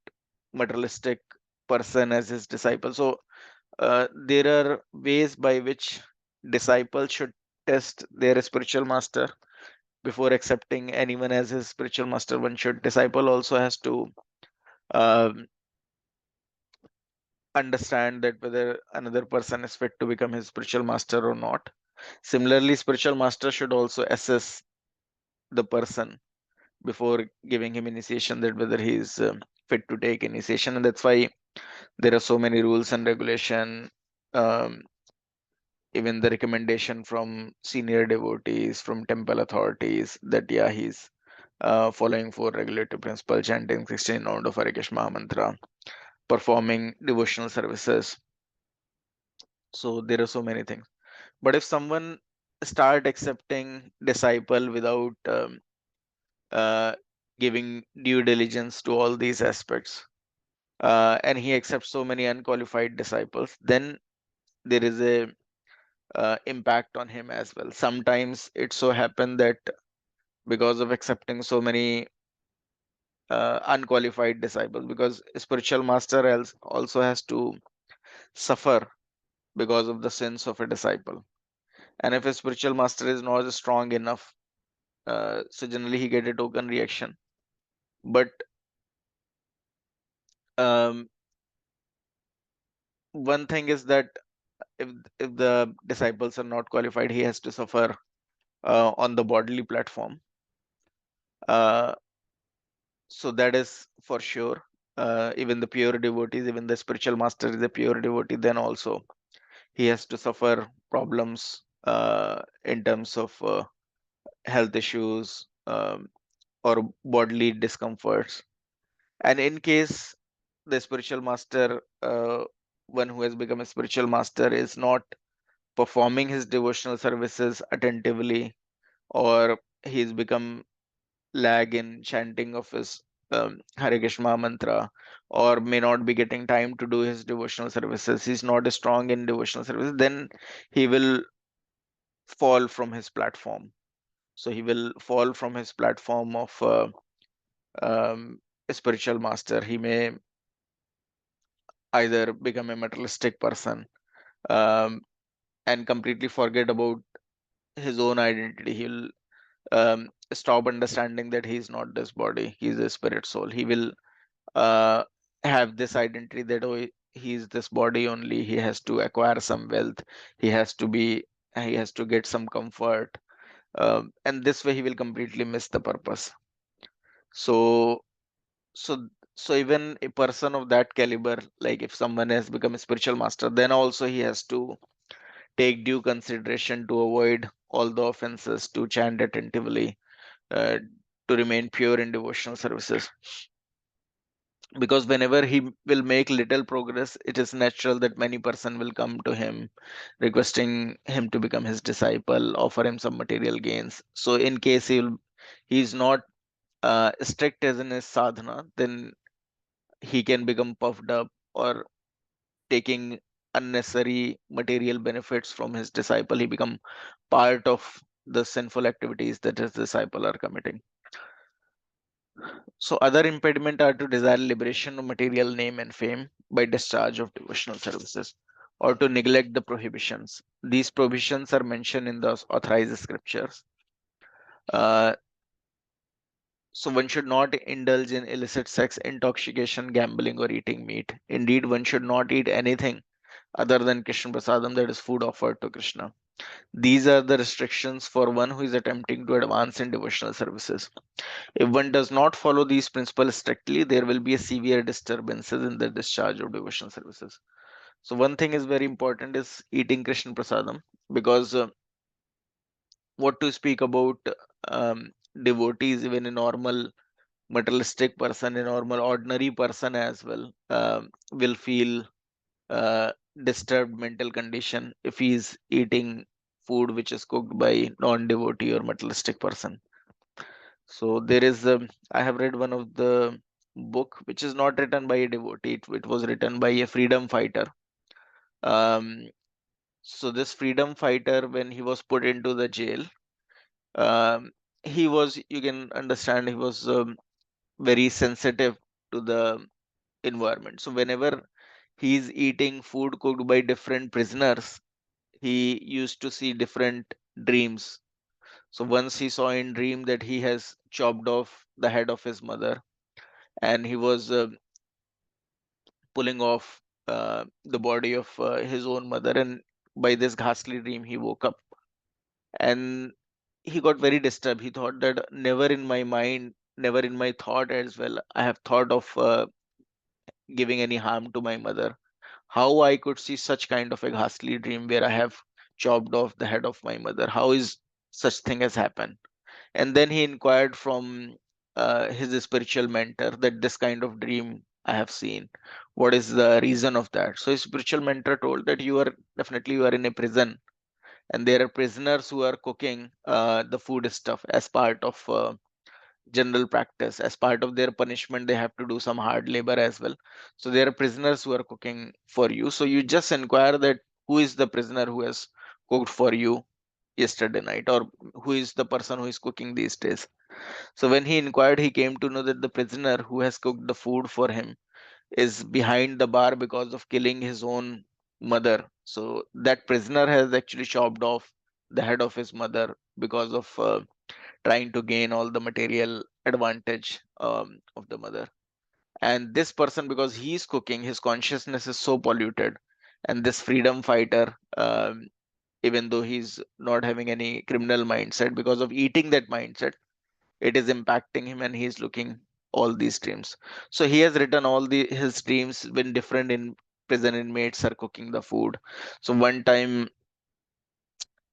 materialistic person as his disciple. So there are ways by which disciples should test their spiritual master before accepting anyone as his spiritual master. One should disciple also has to um, understand that whether another person is fit to become his spiritual master or not. Similarly, spiritual master should also assess the person before giving him initiation, that whether he is fit to take initiation. And that's why there are so many rules and regulation, um, even the recommendation from senior devotees, from temple authorities, that yeah, he's following four regulative principles, chanting 16 round of Hare Krishna mantra, performing devotional services. So there are so many things. But if someone start accepting disciple without uh, giving due diligence to all these aspects, and he accepts so many unqualified disciples, then there is a impact on him as well. Sometimes it so happen that because of accepting so many unqualified disciples, because spiritual master else also has to suffer because of the sins of a disciple. And if a spiritual master is not strong enough, so generally he get a token reaction. But um, one thing is that if if the disciples are not qualified, he has to suffer on the bodily platform. Uh, so that is for sure. Even the pure devotees, even the spiritual master is a pure devotee, then also he has to suffer problems in terms of health issues, or bodily discomforts. And in case the spiritual master, one who has become a spiritual master, is not performing his devotional services attentively, or he's become lag in chanting of his Hare Krishna mantra, or may not be getting time to do his devotional services, he's not strong in devotional services, then he will fall from his platform. So he will fall from his platform of a spiritual master. He may either become a materialistic person, um, and completely forget about his own identity. He'll stop understanding that he's not this body, he's a spirit soul. He will uh, have this identity that, oh, he's this body only, he has to acquire some wealth, he has to be, he has to get some comfort, and this way he will completely miss the purpose. So so so even a person of that caliber, like if someone has become a spiritual master, then also he has to take due consideration to avoid all the offenses, to chant attentively, uh, to remain pure in devotional services. Because whenever he will make little progress, it is natural that many person will come to him requesting him to become his disciple, offer him some material gains. So in case he's not strict as in his sadhana, then he can become puffed up, or taking unnecessary material benefits from his disciple, he become part of the sinful activities that his disciple are committing. So other impediment are to desire liberation of material name and fame by discharge of devotional services, or to neglect the prohibitions. These prohibitions are mentioned in the authorized scriptures. Uh, so one should not indulge in illicit sex, intoxication, gambling, or eating meat. Indeed, one should not eat anything other than Krishna Prasadam, that is food offered to Krishna. These are the restrictions for one who is attempting to advance in devotional services. If one does not follow these principles strictly, there will be a severe disturbances in the discharge of devotional services. So one thing is very important is eating Krishna Prasadam, because what to speak about devotees, even a normal materialistic person, a normal ordinary person as well will feel uh, disturbed mental condition if he's eating food which is cooked by non-devotee or materialistic person. So there is I have read one of the book which is not written by a devotee. It was written by a freedom fighter. Um, so this freedom fighter, when he was put into the jail, um, he was, you can understand, he was very sensitive to the environment. So whenever he's eating food cooked by different prisoners, he used to see different dreams. So once he saw in dream that he has chopped off the head of his mother, and he was pulling off the body of his own mother, and by this ghastly dream he woke up, and he got very disturbed. He thought that never in my mind, never in my thought as well, I have thought of giving any harm to my mother. How I could see such kind of a ghastly dream where I have chopped off the head of my mother? How is such thing has happened? And then he inquired from his spiritual mentor that this kind of dream I have seen. What is the reason of that? So his spiritual mentor told that you are in a prison, and there are prisoners who are cooking the food stuff as part of general practice. As part of their punishment, they have to do some hard labor as well. So there are prisoners who are cooking for you. So you just inquire that who is the prisoner who has cooked for you yesterday night, or who is the person who is cooking these days. So when he inquired, he came to know that the prisoner who has cooked the food for him is behind the bar because of killing his own mother. So that prisoner has actually chopped off the head of his mother because of trying to gain all the material advantage of the mother. And this person, because he's cooking, his consciousness is so polluted. And this freedom fighter, even though he's not having any criminal mindset, because of eating that mindset, it is impacting him, and he's looking all these dreams. So he has written all the his dreams when different in prison inmates are cooking the food. So one time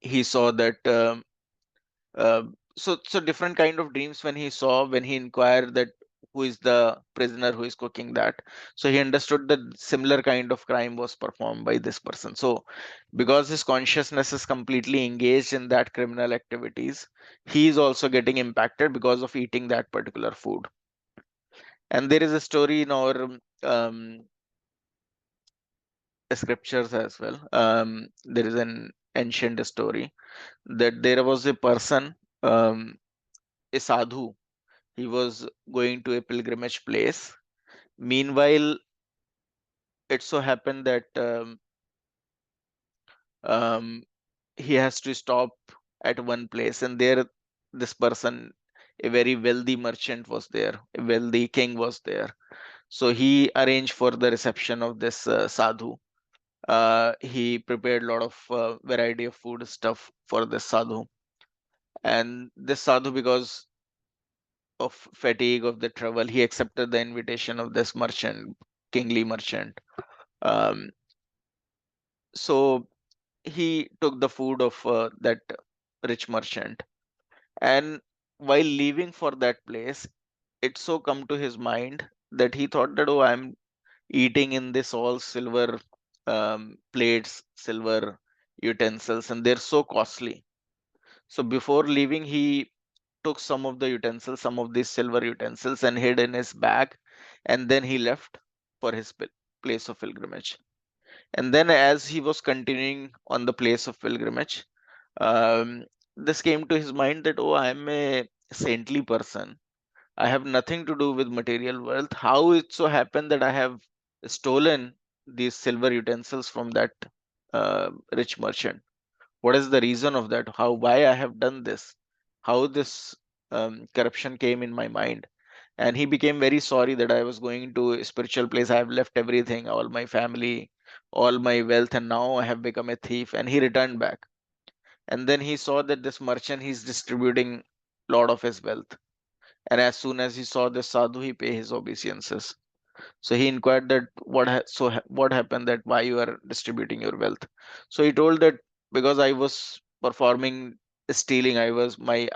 he saw that uh, so different kind of dreams when he saw, when he inquired that who is the prisoner who is cooking that. So he understood that similar kind of crime was performed by this person. So because his consciousness is completely engaged in that criminal activities, he is also getting impacted because of eating that particular food. And there is a story in our scriptures as well. There is an ancient story that there was a person, a sadhu. He was going to a pilgrimage place. Meanwhile, it so happened that um, he has to stop at one place, and there, this person, a very wealthy merchant, was there. A wealthy king was there. So he arranged for the reception of this sadhu. He prepared a lot of variety of food stuff for this sadhu, and this sadhu, because of fatigue of the travel, he accepted the invitation of this merchant, kingly merchant. Um, so he took the food of that rich merchant, and while leaving for that place, it so come to his mind that he thought that, oh, I'm eating in this all silver plates, silver utensils, and they're so costly. So before leaving, he took some of the utensils, some of these silver utensils, and hid in his bag, and then he left for his place of pilgrimage. And then, as he was continuing on the place of pilgrimage, um, this came to his mind that, oh, I am a saintly person. I have nothing to do with material wealth. How it so happened that I have stolen these silver utensils from that rich merchant? What is the reason of that? How, why I have done this? How this corruption came in my mind? And he became very sorry that I was going to a spiritual place. I have left everything, all my family, all my wealth, and now I have become a thief. And he returned back. And then he saw that this merchant, he's distributing lot of his wealth. And as soon as he saw this sadhu, he pay his obeisances. So he inquired that what happened, that why you are distributing your wealth. So he told that because I was performing stealing, I was my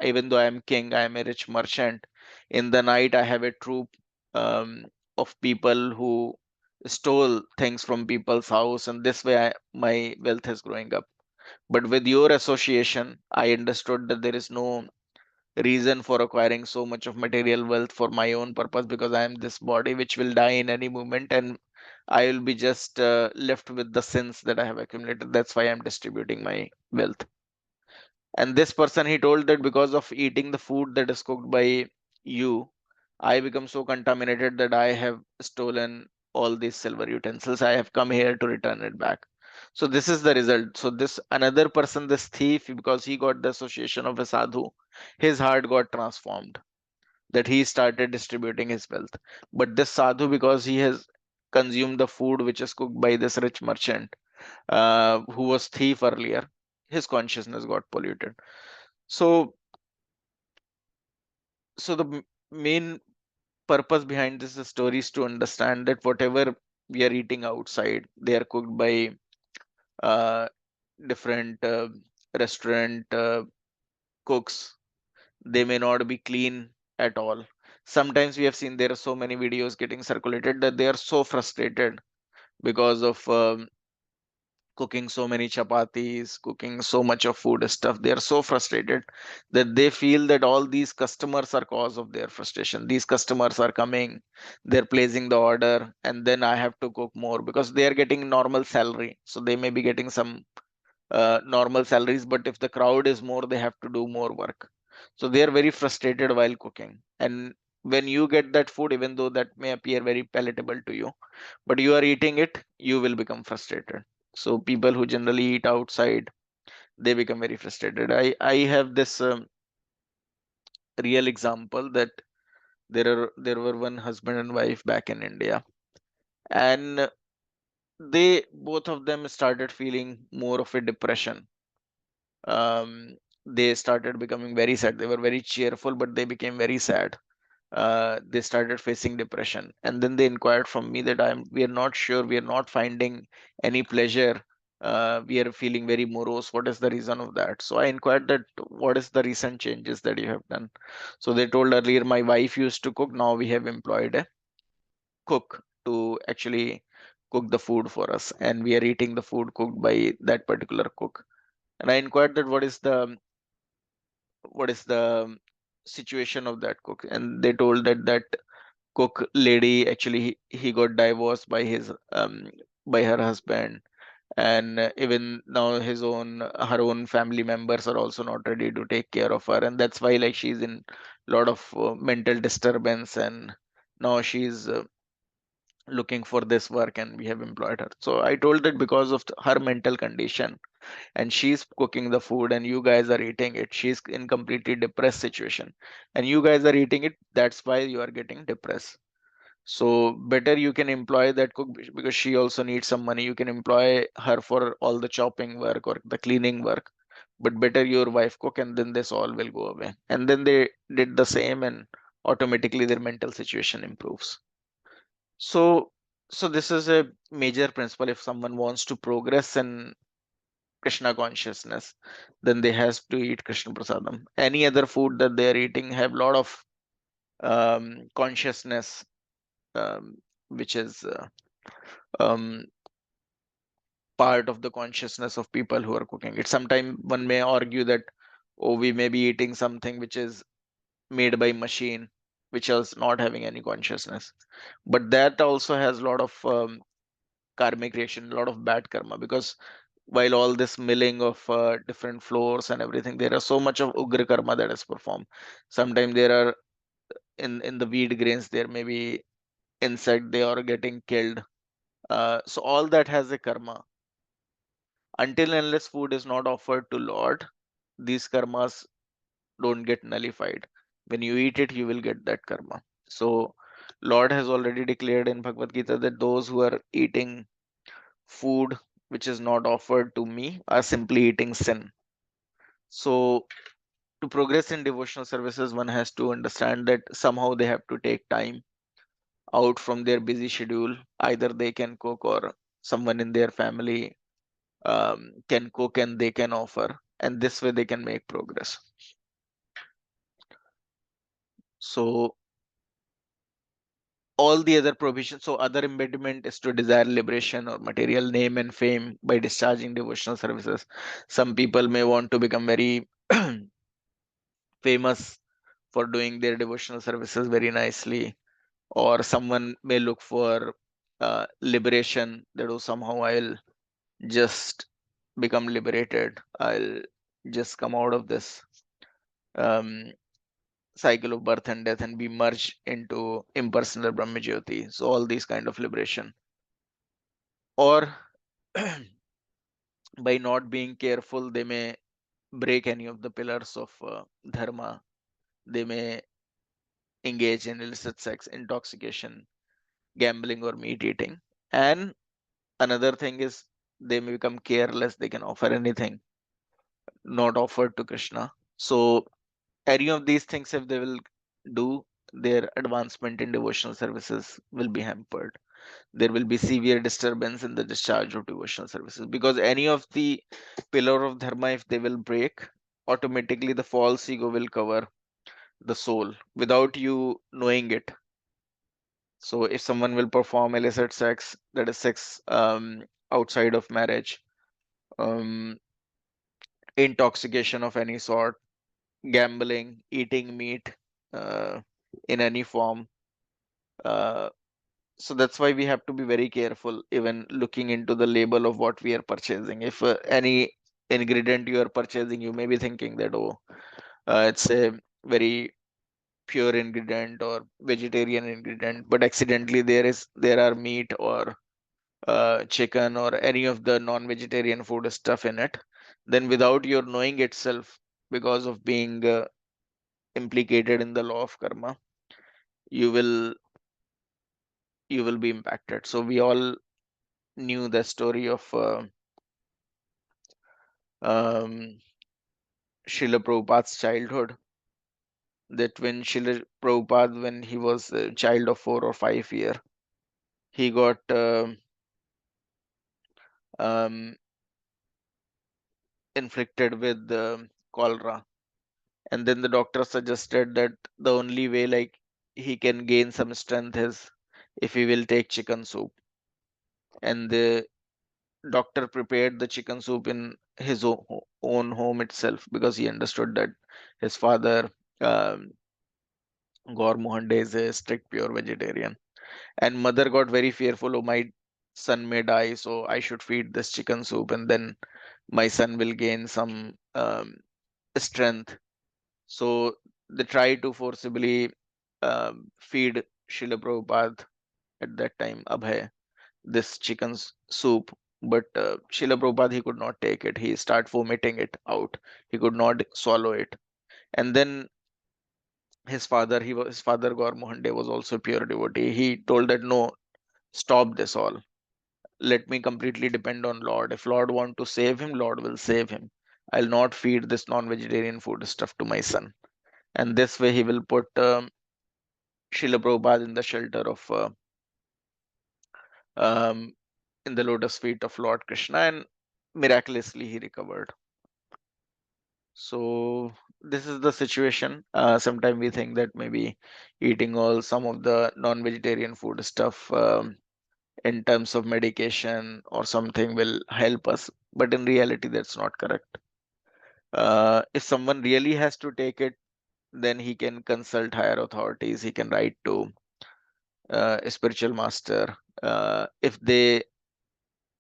even though I am king, I am a rich merchant. In the night, I have a troop um, of people who stole things from people's house, and this way my wealth is growing up. But with your association, I understood that there is no reason for acquiring so much of material wealth for my own purpose, because I am this body which will die in any moment, and I will be just left with the sins that I have accumulated. That's why I'm distributing my wealth. And this person, he told that because of eating the food that is cooked by you, I become so contaminated that I have stolen all these silver utensils. I have come here to return it back. So this is the result. So this another person, this thief, because he got the association of a sadhu, his heart got transformed, that he started distributing his wealth. But this sadhu, because he has consumed the food which is cooked by this rich merchant, who was thief earlier, his consciousness got polluted. So, so the main purpose behind this story is to understand that whatever we are eating outside, they are cooked by uh, different restaurant cooks. They may not be clean at all. Sometimes we have seen there are so many videos getting circulated that they are so frustrated because of cooking so many chapatis, cooking so much of food stuff. They are so frustrated that they feel that all these customers are cause of their frustration. These customers are coming, they're placing the order, and then I have to cook more because they are getting normal salary. So they may be getting some normal salaries, but if the crowd is more, they have to do more work. So they are very frustrated while cooking. And when you get that food, even though that may appear very palatable to you, but you are eating it, you will become frustrated. So people who generally eat outside, they become very frustrated. I have this real example that there were one husband and wife back in India, and they both of them started feeling more of a depression. They started becoming very sad. They were very cheerful, but they became very sad. They started facing depression, and then they inquired from me that we are not sure, we are not finding any pleasure. We are feeling very morose. What is the reason of that? So I inquired that what is the recent changes that you have done. So they told, earlier my wife used to cook, now we have employed a cook to actually cook the food for us, and we are eating the food cooked by that particular cook. And I inquired that what is the situation of that cook, and they told that that cook lady actually he got divorced by his by her husband, and even now her own family members are also not ready to take care of her, and that's why like she's in a lot of mental disturbance, and now she's looking for this work, and we have employed her. So I told that because of her mental condition, and she's cooking the food and you guys are eating it, she's in completely depressed situation, and you guys are eating it, that's why you are getting depressed. So better you can employ that cook, because she also needs some money. You can employ her for all the chopping work or the cleaning work, but better your wife cook, and then this all will go away. And then they did the same, and automatically their mental situation improves. So so this is a major principle. If someone wants to progress in Krishna consciousness, then they has to eat Krishna prasadam. Any other food that they are eating have lot of consciousness, um, which is um, part of the consciousness of people who are cooking it. Sometimes one may argue that, oh, we may be eating something which is made by machine, which is not having any consciousness. But that also has a lot of karmic creation, a lot of bad karma, because while all this milling of different floors and everything, there are so much of ugra karma that is performed. Sometimes there are in the wheat grains, there may be insect, they are getting killed. So all that has a karma. Until and unless food is not offered to Lord, these karmas don't get nullified. When you eat it, you will get that karma. So Lord has already declared in Bhagavad Gita that those who are eating food which is not offered to me are simply eating sin. So to progress in devotional services, one has to understand that somehow they have to take time out from their busy schedule. Either they can cook, or someone in their family can cook and they can offer, and this way they can make progress. So all the other provisions. So other embodiment is to desire liberation or material name and fame by discharging devotional services. Some people may want to become very famous for doing their devotional services very nicely, or someone may look for liberation, that oh, somehow I'll just become liberated, I'll just come out of this um, cycle of birth and death and be merged into impersonal Brahmajyoti. So all these kind of liberation. Or by not being careful, they may break any of the pillars of dharma. They may engage in illicit sex, intoxication, gambling, or meat eating. And another thing is they may become careless. They can offer anything not offered to Krishna. So any of these things, if they will do, their advancement in devotional services will be hampered. There will be severe disturbance in the discharge of devotional services, because any of the pillar of dharma, if they will break, automatically the false ego will cover the soul without you knowing it. So if someone will perform illicit sex, that is sex outside of marriage, um, intoxication of any sort, gambling, eating meat uh, in any form. Uh, so that's why we have to be very careful, even looking into the label of what we are purchasing. If any ingredient you are purchasing, you may be thinking that, oh, it's a very pure ingredient or vegetarian ingredient, but accidentally there are meat or chicken or any of the non-vegetarian food stuff in it. Then without your knowing itself, because of being implicated in the law of karma, you will you will be impacted. So we all knew the story of um, Srila Prabhupada's childhood. That when Srila Prabhupada, when he was a child of 4 or 5 year, he got um, inflicted with cholera, and then the doctor suggested that the only way like he can gain some strength is if he will take chicken soup. And the doctor prepared the chicken soup in his own home itself, because he understood that his father, um, Gaur Mohande, is a strict pure vegetarian. And mother got very fearful, oh, my son may die, so I should feed this chicken soup, and then my son will gain some strength. So they tried to forcibly feed Srila Prabhupada at that time, Abhay, this soup. But Srila Prabhupada, he could not take it. He started vomiting it out. He could not swallow it. And then his father Gaur Mohande was also a pure devotee. He told that no, stop this all. Let me completely depend on Lord. If Lord want to save him, Lord will save him. I'll not feed this non-vegetarian food stuff to my son. And this way he will put Srila Prabhupada in the shelter of um, in the lotus feet of Lord Krishna, and miraculously he recovered. So this is the situation. Sometimes we think that maybe eating all some of the non-vegetarian food stuff in terms of medication or something will help us, but in reality that's not correct. If someone really has to take it, then he can consult higher authorities. He can write to a spiritual master. If they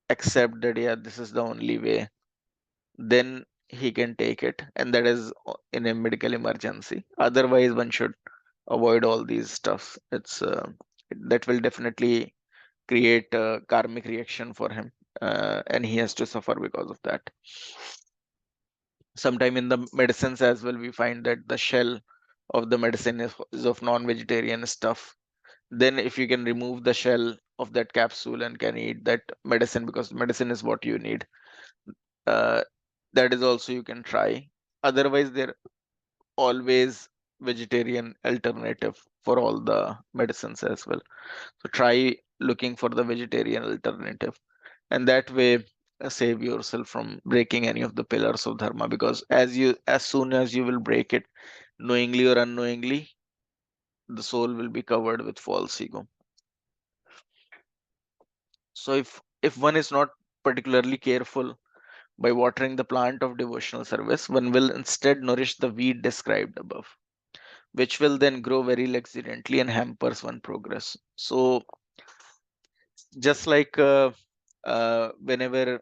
accept that, yeah, this is the only way, then he can take it, and that is in a medical emergency. Otherwise, one should avoid all these stuff. It's that will definitely create a karmic reaction for him, and he has to suffer because of that. Sometime in the medicines as well, we find that the shell of the medicine is of non-vegetarian stuff. Then if you can remove the shell of that capsule and can eat that medicine, because medicine is what you need, uh, that is also you can try. Otherwise, there always vegetarian alternative for all the medicines as well. So try looking for the vegetarian alternative, and that way save yourself from breaking any of the pillars of dharma, because as soon as you will break it, knowingly or unknowingly, the soul will be covered with false ego. So if one is not particularly careful by watering the plant of devotional service, one will instead nourish the weed described above, which will then grow very luxuriantly and hampers one progress. So just like whenever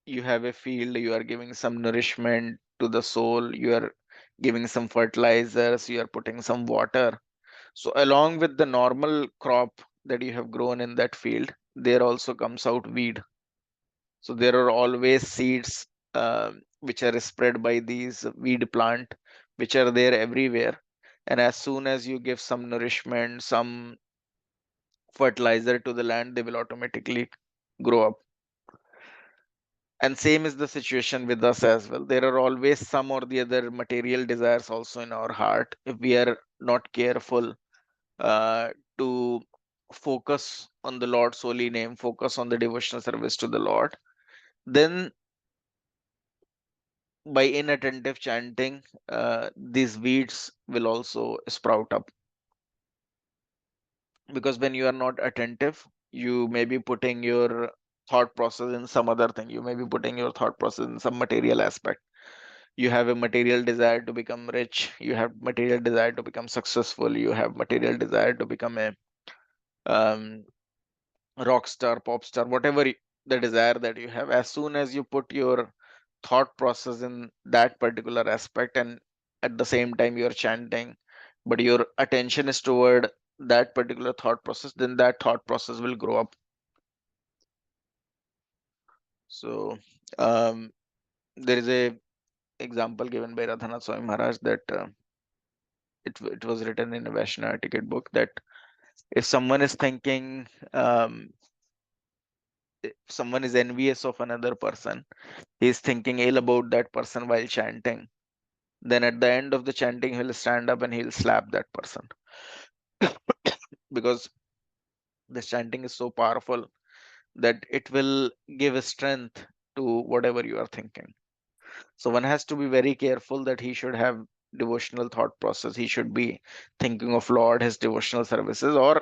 you have a field, you are giving some nourishment to the soul, you are giving some fertilizers, you are putting some water. So along with the normal crop that you have grown in that field, there also comes out weed. So there are always seeds which are spread by these weed plant, which are there everywhere. And as soon as you give some nourishment, some fertilizer to the land, they will automatically grow up. And same is the situation with us as well. There are always some or the other material desires also in our heart. If we are not careful uh, to focus on the Lord's holy name, focus on the devotional service to the Lord, then by inattentive chanting, these weeds will also sprout up. Because when you are not attentive, you may be putting your thought process in some other thing. You may be putting your thought process in some material aspect. You have a material desire to become rich, you have material desire to become successful, you have material desire to become a um, rock star, pop star, whatever the desire that you have. As soon as you put your thought process in that particular aspect, and at the same time you're chanting, but your attention is toward that particular thought process, then that thought process will grow up. So there is a example given by Radhanath Swami Maharaj that it was written in a Vaishnava etiquette book that if someone is thinking, if someone is envious of another person, he's thinking ill about that person while chanting, then at the end of the chanting, he'll stand up and he'll slap that person. Because the chanting is so powerful that it will give a strength to whatever you are thinking. So one has to be very careful that he should have devotional thought process. He should be thinking of Lord, his devotional services, or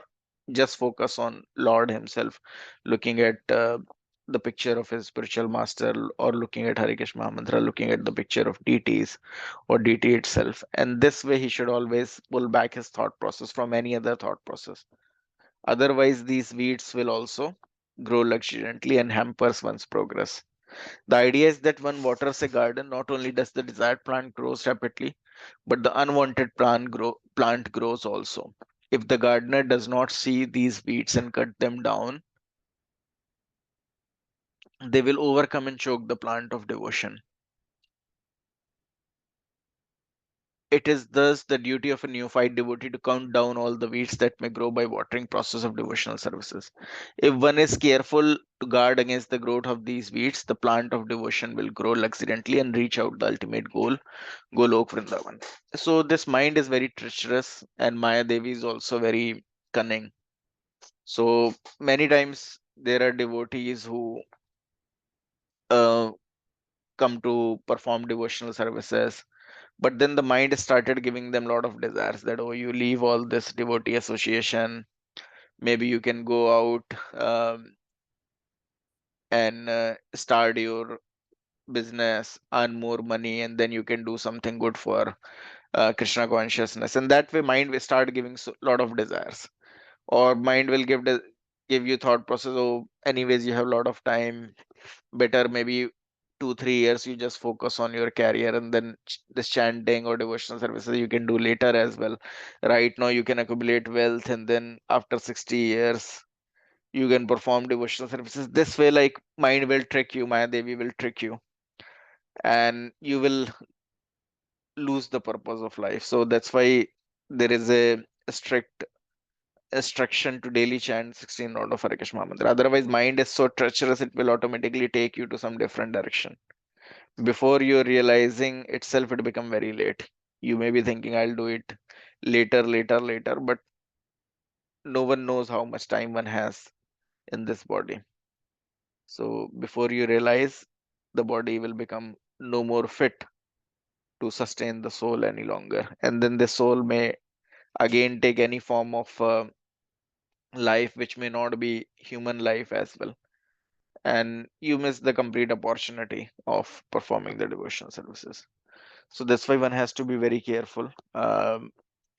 just focus on Lord himself, looking at the picture of his spiritual master, or looking at Hare Krishna Mahamantra, looking at the picture of deities or deity itself. And this way, he should always pull back his thought process from any other thought process. Otherwise, these weeds will also grow luxuriantly and hampers one's progress. The idea is that when waters a garden, not only does the desired plant grows rapidly, but the unwanted plant grows also. If the gardener does not see these weeds and cut them down, they will overcome and choke the plant of devotion. It is thus the duty of a neophyte devotee to count down all the weeds that may grow by watering process of devotional services. If one is careful to guard against the growth of these weeds, the plant of devotion will grow luxuriantly and reach out the ultimate goal, Golok Vrindavan. So this mind is very treacherous, and Maya Devi is also very cunning. So many times there are devotees who uh, come to perform devotional services, but then the mind started giving them a lot of desires that, oh, you leave all this devotee association, maybe you can go out and start your business, earn more money, and then you can do something good for Krishna consciousness. And that way mind will start giving a lot of desires, or mind will give you thought process, oh, anyways you have a lot of time, better maybe 2 3 years you just focus on your career, and then this chanting or devotional services you can do later as well. Right now you can accumulate wealth, and then after 60 years you can perform devotional services. This way, like, mind will trick you, Maya Devi will trick you, and you will lose the purpose of life. So that's why there is a strict instruction to daily chant 16 round of Hare Krishna mantra. Otherwise, mind is so treacherous, it will automatically take you to some different direction. Before you're realizing itself, it become very late. You may be thinking, I'll do it later, later, later, but no one knows how much time one has in this body. So before you realize, the body will become no more fit to sustain the soul any longer. And then the soul may again take any form of life which may not be human life as well, and you miss the complete opportunity of performing the devotional services. So that's why one has to be very careful.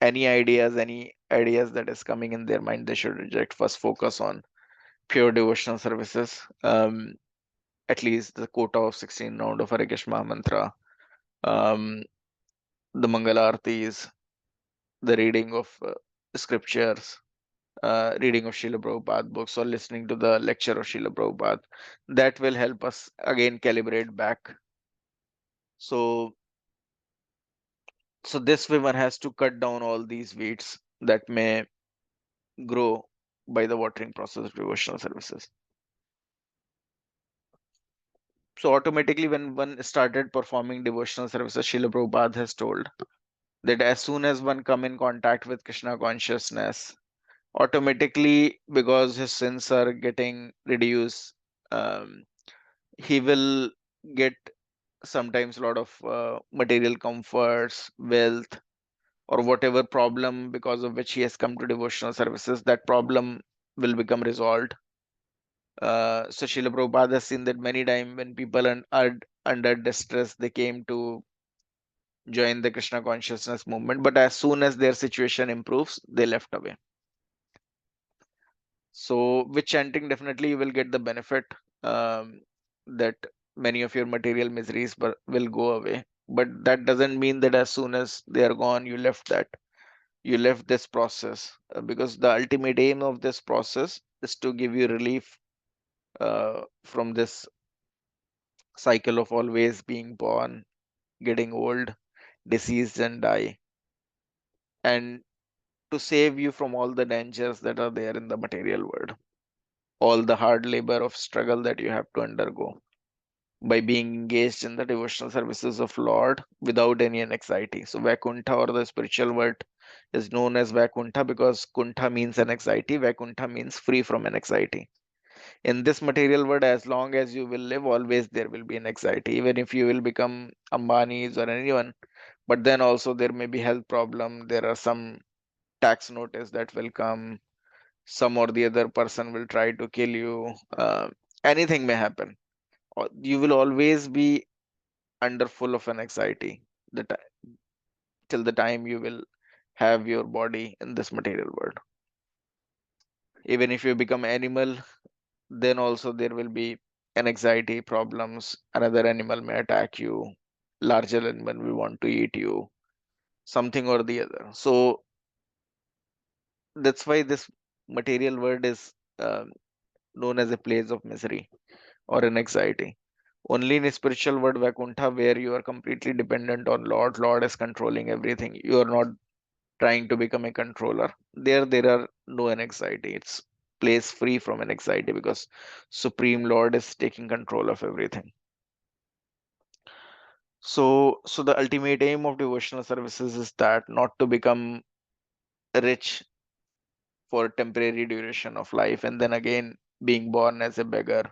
Any ideas that is coming in their mind, they should reject. First, focus on pure devotional services. At least the quota of 16 round of Hare Krishna mantra, um, the Mangala Aartis, the reading of scriptures, reading of Srila Prabhupada books, or listening to the lecture of Srila Prabhupada. That will help us again calibrate back. So, so this way one has to cut down all these weeds that may grow by the watering process of devotional services. So automatically, when one started performing devotional services, Srila Prabhupada has told that as soon as one come in contact with Krishna consciousness, automatically, because his sins are getting reduced, um, he will get sometimes a lot of material comforts, wealth, or whatever problem because of which he has come to devotional services, that problem will become resolved. So Srila Prabhupada has seen that many times when people are under distress, they came to join the Krishna consciousness movement, but as soon as their situation improves, they left away. So with chanting, definitely you will get the benefit, that many of your material miseries will go away. But that doesn't mean that as soon as they are gone, you left this process, because the ultimate aim of this process is to give you relief from this cycle of always being born, getting old, deceased, and die, and to save you from all the dangers that are there in the material world, all the hard labor of struggle that you have to undergo by being engaged in the devotional services of Lord without any anxiety. So Vaikuntha, or the spiritual world, is known as Vaikuntha because Kuntha means anxiety, Vaikuntha means free from anxiety. In this material world, as long as you will live, always there will be an anxiety, even if you will become Ambani's or anyone. But then also there may be health problem, there are some tax notice that will come, some or the other person will try to kill you, anything may happen. You will always be under full of an anxiety the till the time you will have your body in this material world. Even if you become animal, then also there will be an anxiety problems. Another animal may attack you, larger animal will want to eat you, something or the other. So that's why this material world is known as a place of misery or an anxiety. Only in a spiritual world, Vaikuntha, where you are completely dependent on Lord, Lord is controlling everything. You are not trying to become a controller. There are no anxiety. It's place free from an anxiety because Supreme Lord is taking control of everything. So the ultimate aim of devotional services is that not to become rich for temporary duration of life and then again being born as a beggar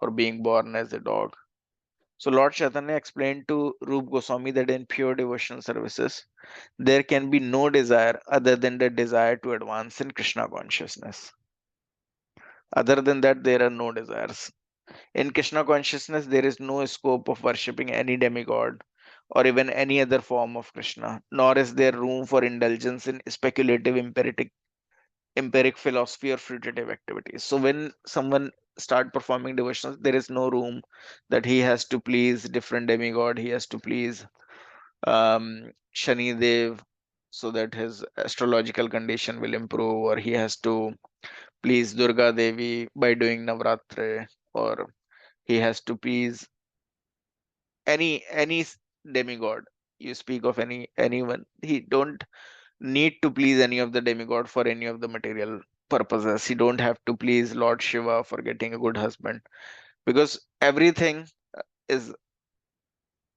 or being born as a dog. So Lord Chaitanya explained to Rup Goswami that in pure devotional services, there can be no desire other than the desire to advance in Krishna consciousness. Other than that, there are no desires. In Krishna consciousness, there is no scope of worshipping any demigod or even any other form of Krishna, nor is there room for indulgence in speculative empiric philosophy or fruitative activities. So when someone start performing devotions, there is no room that he has to please different demigod, he has to please Shani Dev so that his astrological condition will improve, or he has to please Durga Devi by doing Navratre, or he has to please any demigod. You speak of anyone, he don't need to please any of the demigod for any of the material purposes. He don't have to please Lord Shiva for getting a good husband, because everything is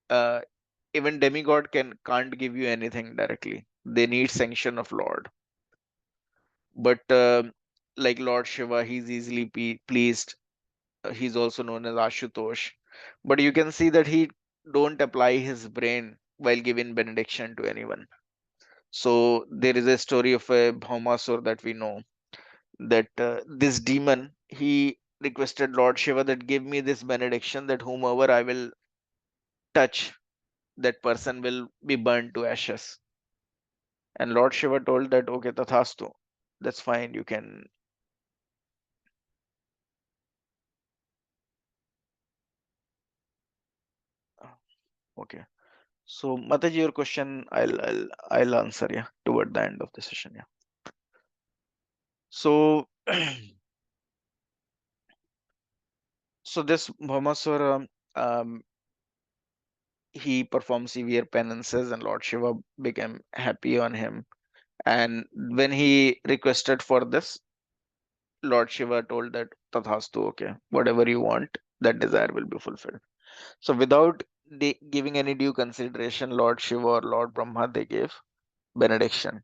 uh, even demigod can't give you anything directly. They need sanction of Lord. But like Lord Shiva, he's easily pleased. He's also known as Ashutosh. But you can see that he don't apply his brain while giving benediction to anyone. So there is a story of a Bhaumasur that we know. that this demon, he requested Lord Shiva that give me this benediction that whomever I will touch, that person will be burned to ashes. And Lord Shiva told that, okay, tathastu, that's fine, you can. Okay. So, Mataji, your question, I'll answer, yeah, toward the end of the session, yeah. So, so this Bhaumaswara, he performed severe penances, and Lord Shiva became happy on him. And when he requested for this, Lord Shiva told that tathastu, okay, whatever you want, that desire will be fulfilled. So, without giving any due consideration, Lord Shiva or Lord Brahma, they gave benediction.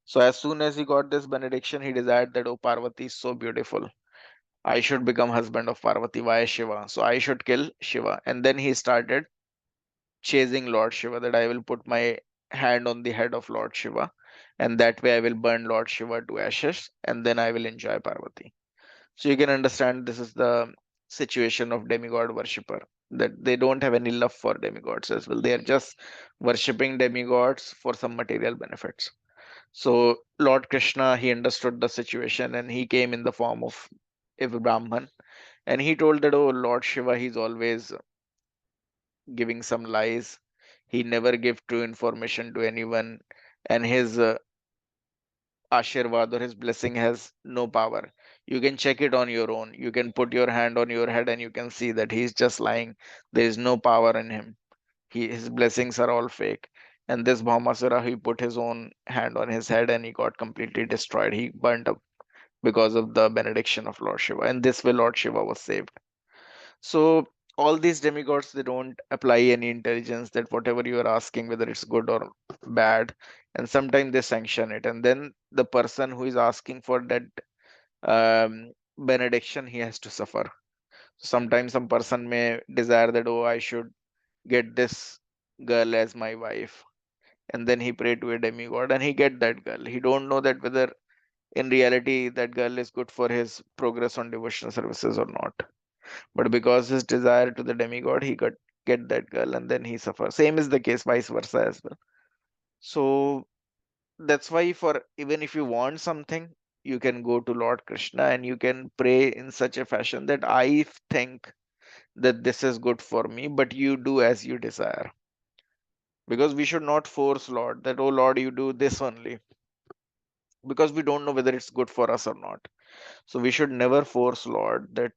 So as soon as he got this benediction, he desired that, oh, Parvati is so beautiful. I should become husband of Parvati via Shiva. So I should kill Shiva. And then he started chasing Lord Shiva, that I will put my hand on the head of Lord Shiva. And that way I will burn Lord Shiva to ashes. And then I will enjoy Parvati. So you can understand this is the situation of demigod worshipper. That they don't have any love for demigods as well. They are just worshipping demigods for some material benefits. So Lord Krishna, he understood the situation and he came in the form of a Brahman, and he told that, oh, Lord Shiva, he's always giving some lies. He never give true information to anyone, and his Ashirvad or his blessing has no power. You can check it on your own. You can put your hand on your head and you can see that he's just lying. There is no power in him. His blessings are all fake. And this Bhaumasura, he put his own hand on his head and he got completely destroyed. He burnt up because of the benediction of Lord Shiva. And this way, Lord Shiva was saved. So, all these demigods, they don't apply any intelligence that whatever you are asking, whether it's good or bad, and sometimes they sanction it. And then the person who is asking for that benediction, he has to suffer. Sometimes some person may desire that, oh, I should get this girl as my wife, and then he pray to a demigod and he get that girl. He don't know that whether in reality that girl is good for his progress on devotional services or not, but because his desire to the demigod, he got get that girl and then he suffers. Same is the case vice versa as well. So that's why, for even if you want something, you can go to Lord Krishna and you can pray in such a fashion that I think that this is good for me, but you do as you desire. Because we should not force Lord that, oh Lord, you do this only, because we don't know whether it's good for us or not. So we should never force Lord that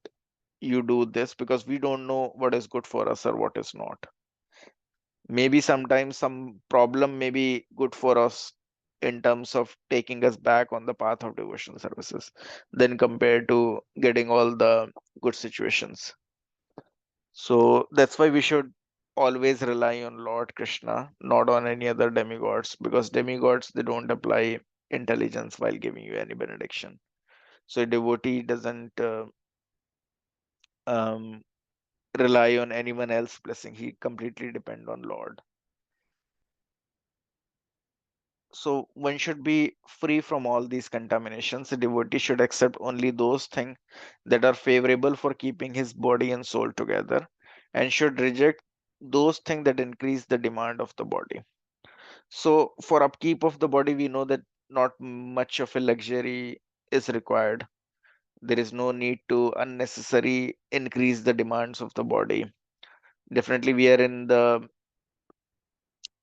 you do this, because we don't know what is good for us or what is not. Maybe sometimes some problem may be good for us in terms of taking us back on the path of devotional services than compared to getting all the good situations. So that's why we should always rely on Lord Krishna, not on any other demigods, because demigods, they don't apply intelligence while giving you any benediction. So a devotee doesn't um, rely on anyone else's blessing. He completely depend on Lord. So one should be free from all these contaminations. A devotee should accept only those things that are favorable for keeping his body and soul together, and should reject those things that increase the demand of the body. So for upkeep of the body, we know that not much of a luxury is required. There is no need to unnecessary increase the demands of the body. Definitely, we are in the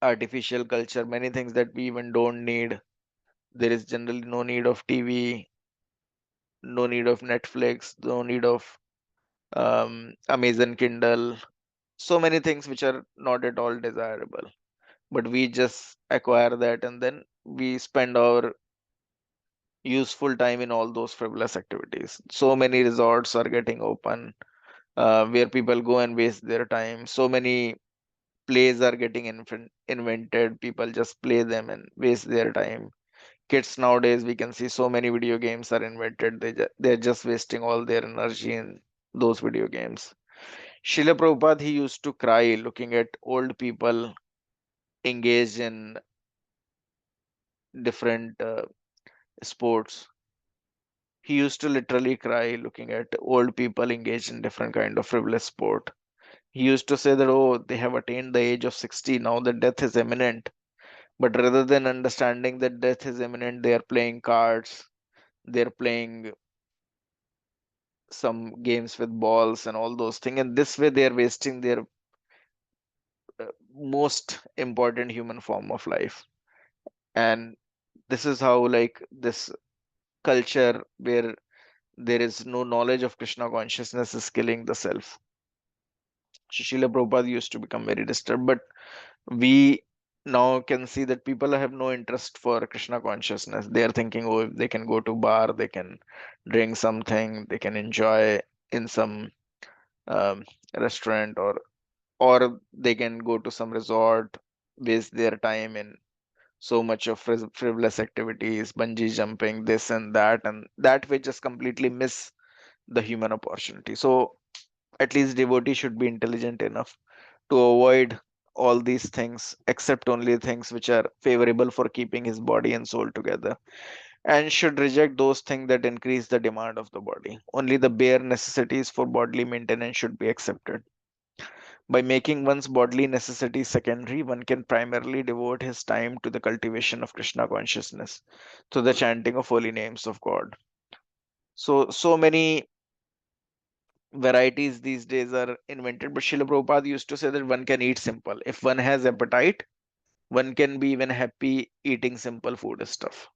artificial culture, many things that we even don't need. There is generally no need of TV, no need of Netflix, no need of Amazon Kindle. So many things which are not at all desirable. But we just acquire that and then we spend our useful time in all those frivolous activities. So many resorts are getting open where people go and waste their time. So many plays are getting invented. People just play them and waste their time. Kids nowadays, we can see so many video games are invented. They're just wasting all their energy in those video games. Srila Prabhupada, he used to cry looking at old people engaged in different sports. He used to literally cry looking at old people engaged in different kind of frivolous sport. He used to say that, oh, they have attained the age of 60, now that death is imminent. But rather than understanding that death is imminent, they are playing cards, they're playing some games with balls and all those things. And this way, they are wasting their most important human form of life. And this is how, like, this culture where there is no knowledge of Krishna consciousness is killing the self. Srila Prabhupada used to become very disturbed, but we now can see that people have no interest for Krishna consciousness. They are thinking, oh, if they can go to bar, they can drink something, they can enjoy in some um, restaurant, or they can go to some resort, waste their time in so much of frivolous activities, bungee jumping, this and that, and that way just completely miss the human opportunity. So at least devotee should be intelligent enough to avoid all these things, except only things which are favorable for keeping his body and soul together, and should reject those things that increase the demand of the body. Only the bare necessities for bodily maintenance should be accepted. By making one's bodily necessities secondary, one can primarily devote his time to the cultivation of Krishna consciousness, to the chanting of holy names of God. So many varieties these days are invented, but Srila Prabhupada used to say that one can eat simple. If one has appetite, one can be even happy eating simple food stuff.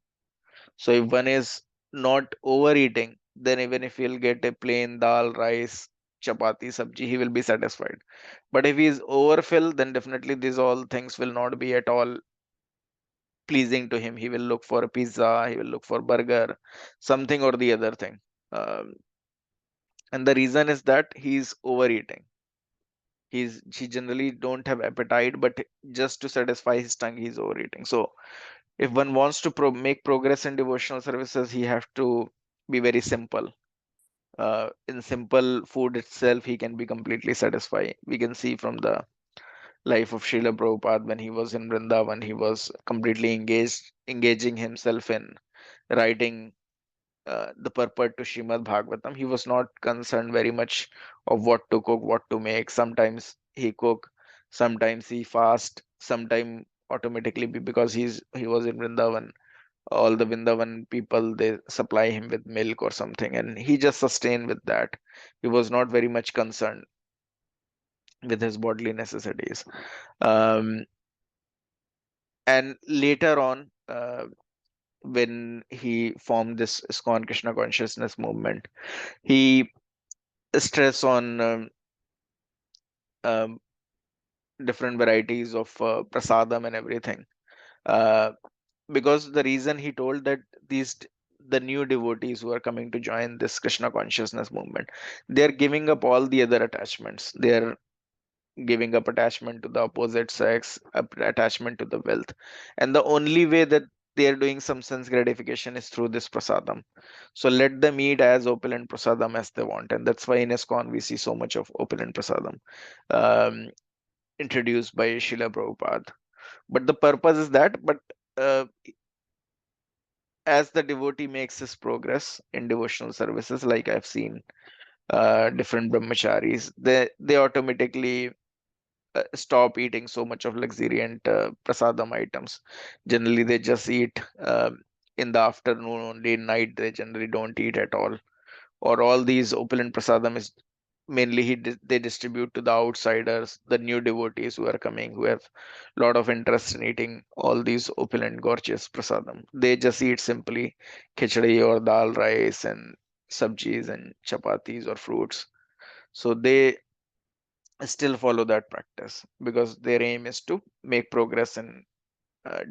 So if one is not overeating, then even if he'll get a plain dal, rice, chapati, sabji, he will be satisfied. But if he is overfill, then definitely these all things will not be at all pleasing to him. He will look for a pizza, he will look for burger, something or the other thing. Um, and the reason is that he's overeating. He generally don't have appetite, but just to satisfy his tongue, he's overeating. So if one wants to make progress in devotional services, he have to be very simple. In simple food itself, he can be completely satisfied. We can see from the life of Srila Prabhupada when he was in Vrindavan, he was completely engaging himself in writing the purport to Srimad Bhagavatam. He was not concerned very much of what to cook, what to make. Sometimes he cook, sometimes he fast, sometimes automatically because he was in Vrindavan. All the Vrindavan people, they supply him with milk or something, and he just sustained with that. He was not very much concerned with his bodily necessities. Um, and later on, when he formed this ISKCON Krishna consciousness movement, he stress on um, different varieties of prasadam and everything. Uh, because the reason he told that the new devotees who are coming to join this Krishna consciousness movement, they are giving up all the other attachments. They are giving up attachment to the opposite sex, attachment to the wealth, and the only way that they are doing some sense gratification is through this prasadam. So let them eat as opulent prasadam as they want, and that's why in ISKCON we see so much of opulent prasadam introduced by Srila Prabhupada. But the purpose is that, but uh, as the devotee makes his progress in devotional services, like I've seen different brahmacharis, they automatically stop eating so much of luxuriant prasadam items. Generally, they just eat in the afternoon only. Night, they generally don't eat at all. Or all these opulent prasadam is mainly they distribute to the outsiders, the new devotees who are coming, who have a lot of interest in eating all these opulent, gorgeous prasadam. They just eat simply khichdi or dal rice and sabjis and chapatis or fruits. So they still follow that practice because their aim is to make progress in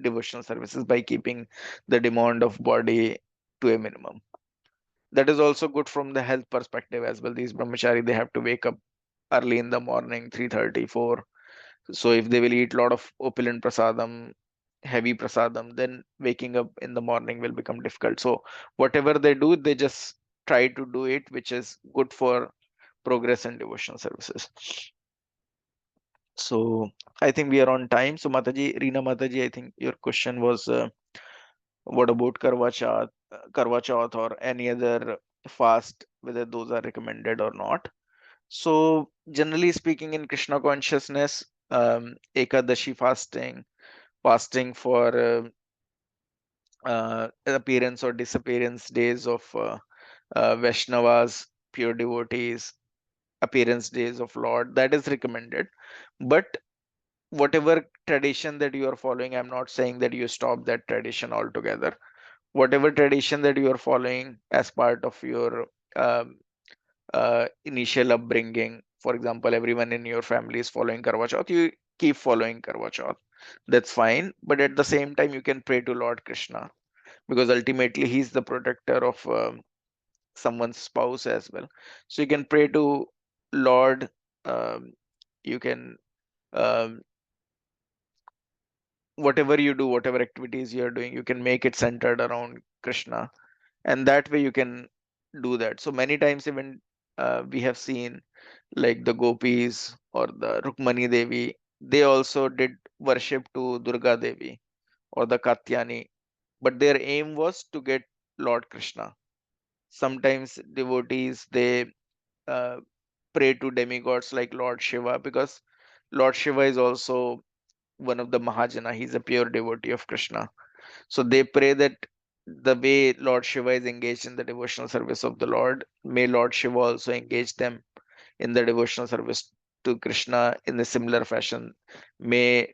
devotional services by keeping the demand of body to a minimum. That is also good from the health perspective as well. These brahmachari, they have to wake up early in the morning, 3:34. So if they will eat a lot of opulent prasadam, heavy prasadam, then waking up in the morning will become difficult. So whatever they do, they just try to do it which is good for progress in devotional services. So I think we are on time. So Mataji, Reena Mataji, I think your question was what about Karwa Chauth? Karwa Chauth or any other fast, whether those are recommended or not. So, generally speaking, in Krishna consciousness, Ekadashi fasting, fasting for appearance or disappearance days of Vaishnavas, pure devotees, appearance days of Lord, that is recommended. But whatever tradition that you are following, I'm not saying that you stop that tradition altogether. Whatever tradition that you are following as part of your um, initial upbringing, for example, everyone in your family is following Karwa Chauth, you keep following Karwa Chauth. That's fine. But at the same time, you can pray to Lord Krishna because ultimately he's the protector of someone's spouse as well. So you can pray to Lord. Um, you can um, whatever you do, whatever activities you are doing, you can make it centered around Krishna, and that way you can do that. So many times, even we have seen like the gopis or the Rukmani Devi, they also did worship to Durga Devi or the Katyani, but their aim was to get Lord Krishna. Sometimes devotees they uh, pray to demigods like Lord Shiva because Lord Shiva is also one of the Mahajana. He's a pure devotee of Krishna. So they pray that the way Lord Shiva is engaged in the devotional service of the Lord, may Lord Shiva also engage them in the devotional service to Krishna in a similar fashion. May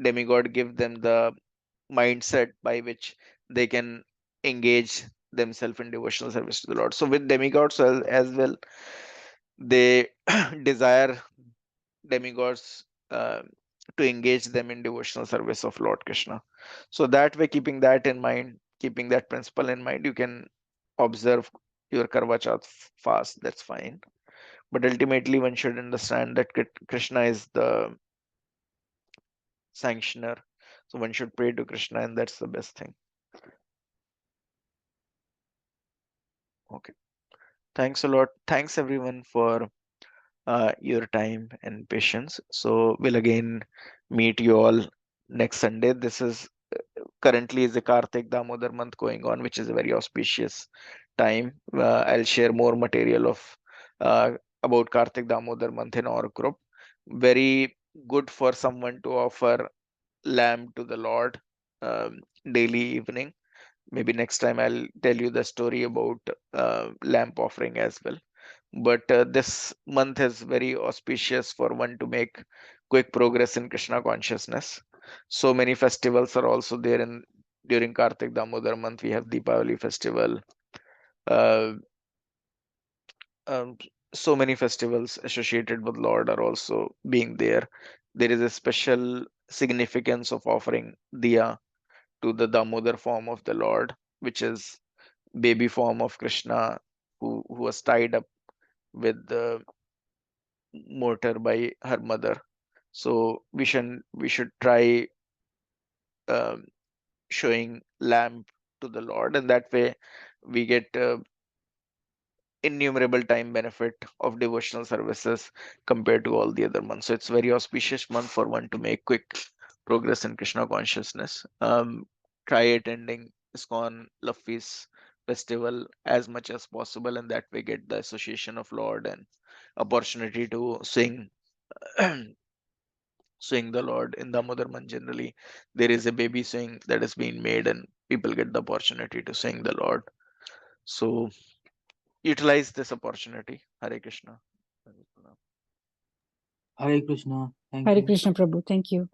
demigod give them the mindset by which they can engage themselves in devotional service to the Lord. So with demigods as well, they desire demigods to engage them in devotional service of Lord Krishna. So that way, keeping that in mind, keeping that principle in mind, you can observe your Karwa Chauth fast. That's fine. But ultimately, one should understand that Krishna is the sanctioner. So one should pray to Krishna, and that's the best thing. Okay. Thanks a lot. Thanks everyone for your time and patience. So we'll again meet you all next Sunday. This is currently is the Kartik Damodar month going on, which is a very auspicious time. I'll share more material of uh, about Kartik Damodar month in our group. Very good for someone to offer lamb to the Lord daily evening. Maybe next time I'll tell you the story about lamp offering as well. But this month is very auspicious for one to make quick progress in Krishna consciousness. So many festivals are also there in during Kartik Damodar month. We have Deepavali festival. Uh, um, so many festivals associated with Lord are also being there. There is a special significance of offering diya to the Damodar form of the Lord, which is baby form of Krishna who was tied up with the mortar by her mother. So we should try um, showing lamb to the Lord, and that way we get innumerable time benefit of devotional services compared to all the other months. So it's very auspicious month for one to make quick progress in Krishna consciousness. Try attending ISKCON Love Feast festival as much as possible, and that way get the association of Lord and opportunity to sing swing the Lord in Damodarman. Generally, there is a baby swing that is being made, and people get the opportunity to sing the Lord. So utilize this opportunity. Hare Krishna. Hare Krishna. Thank Hare you. Krishna Prabhu. Thank you.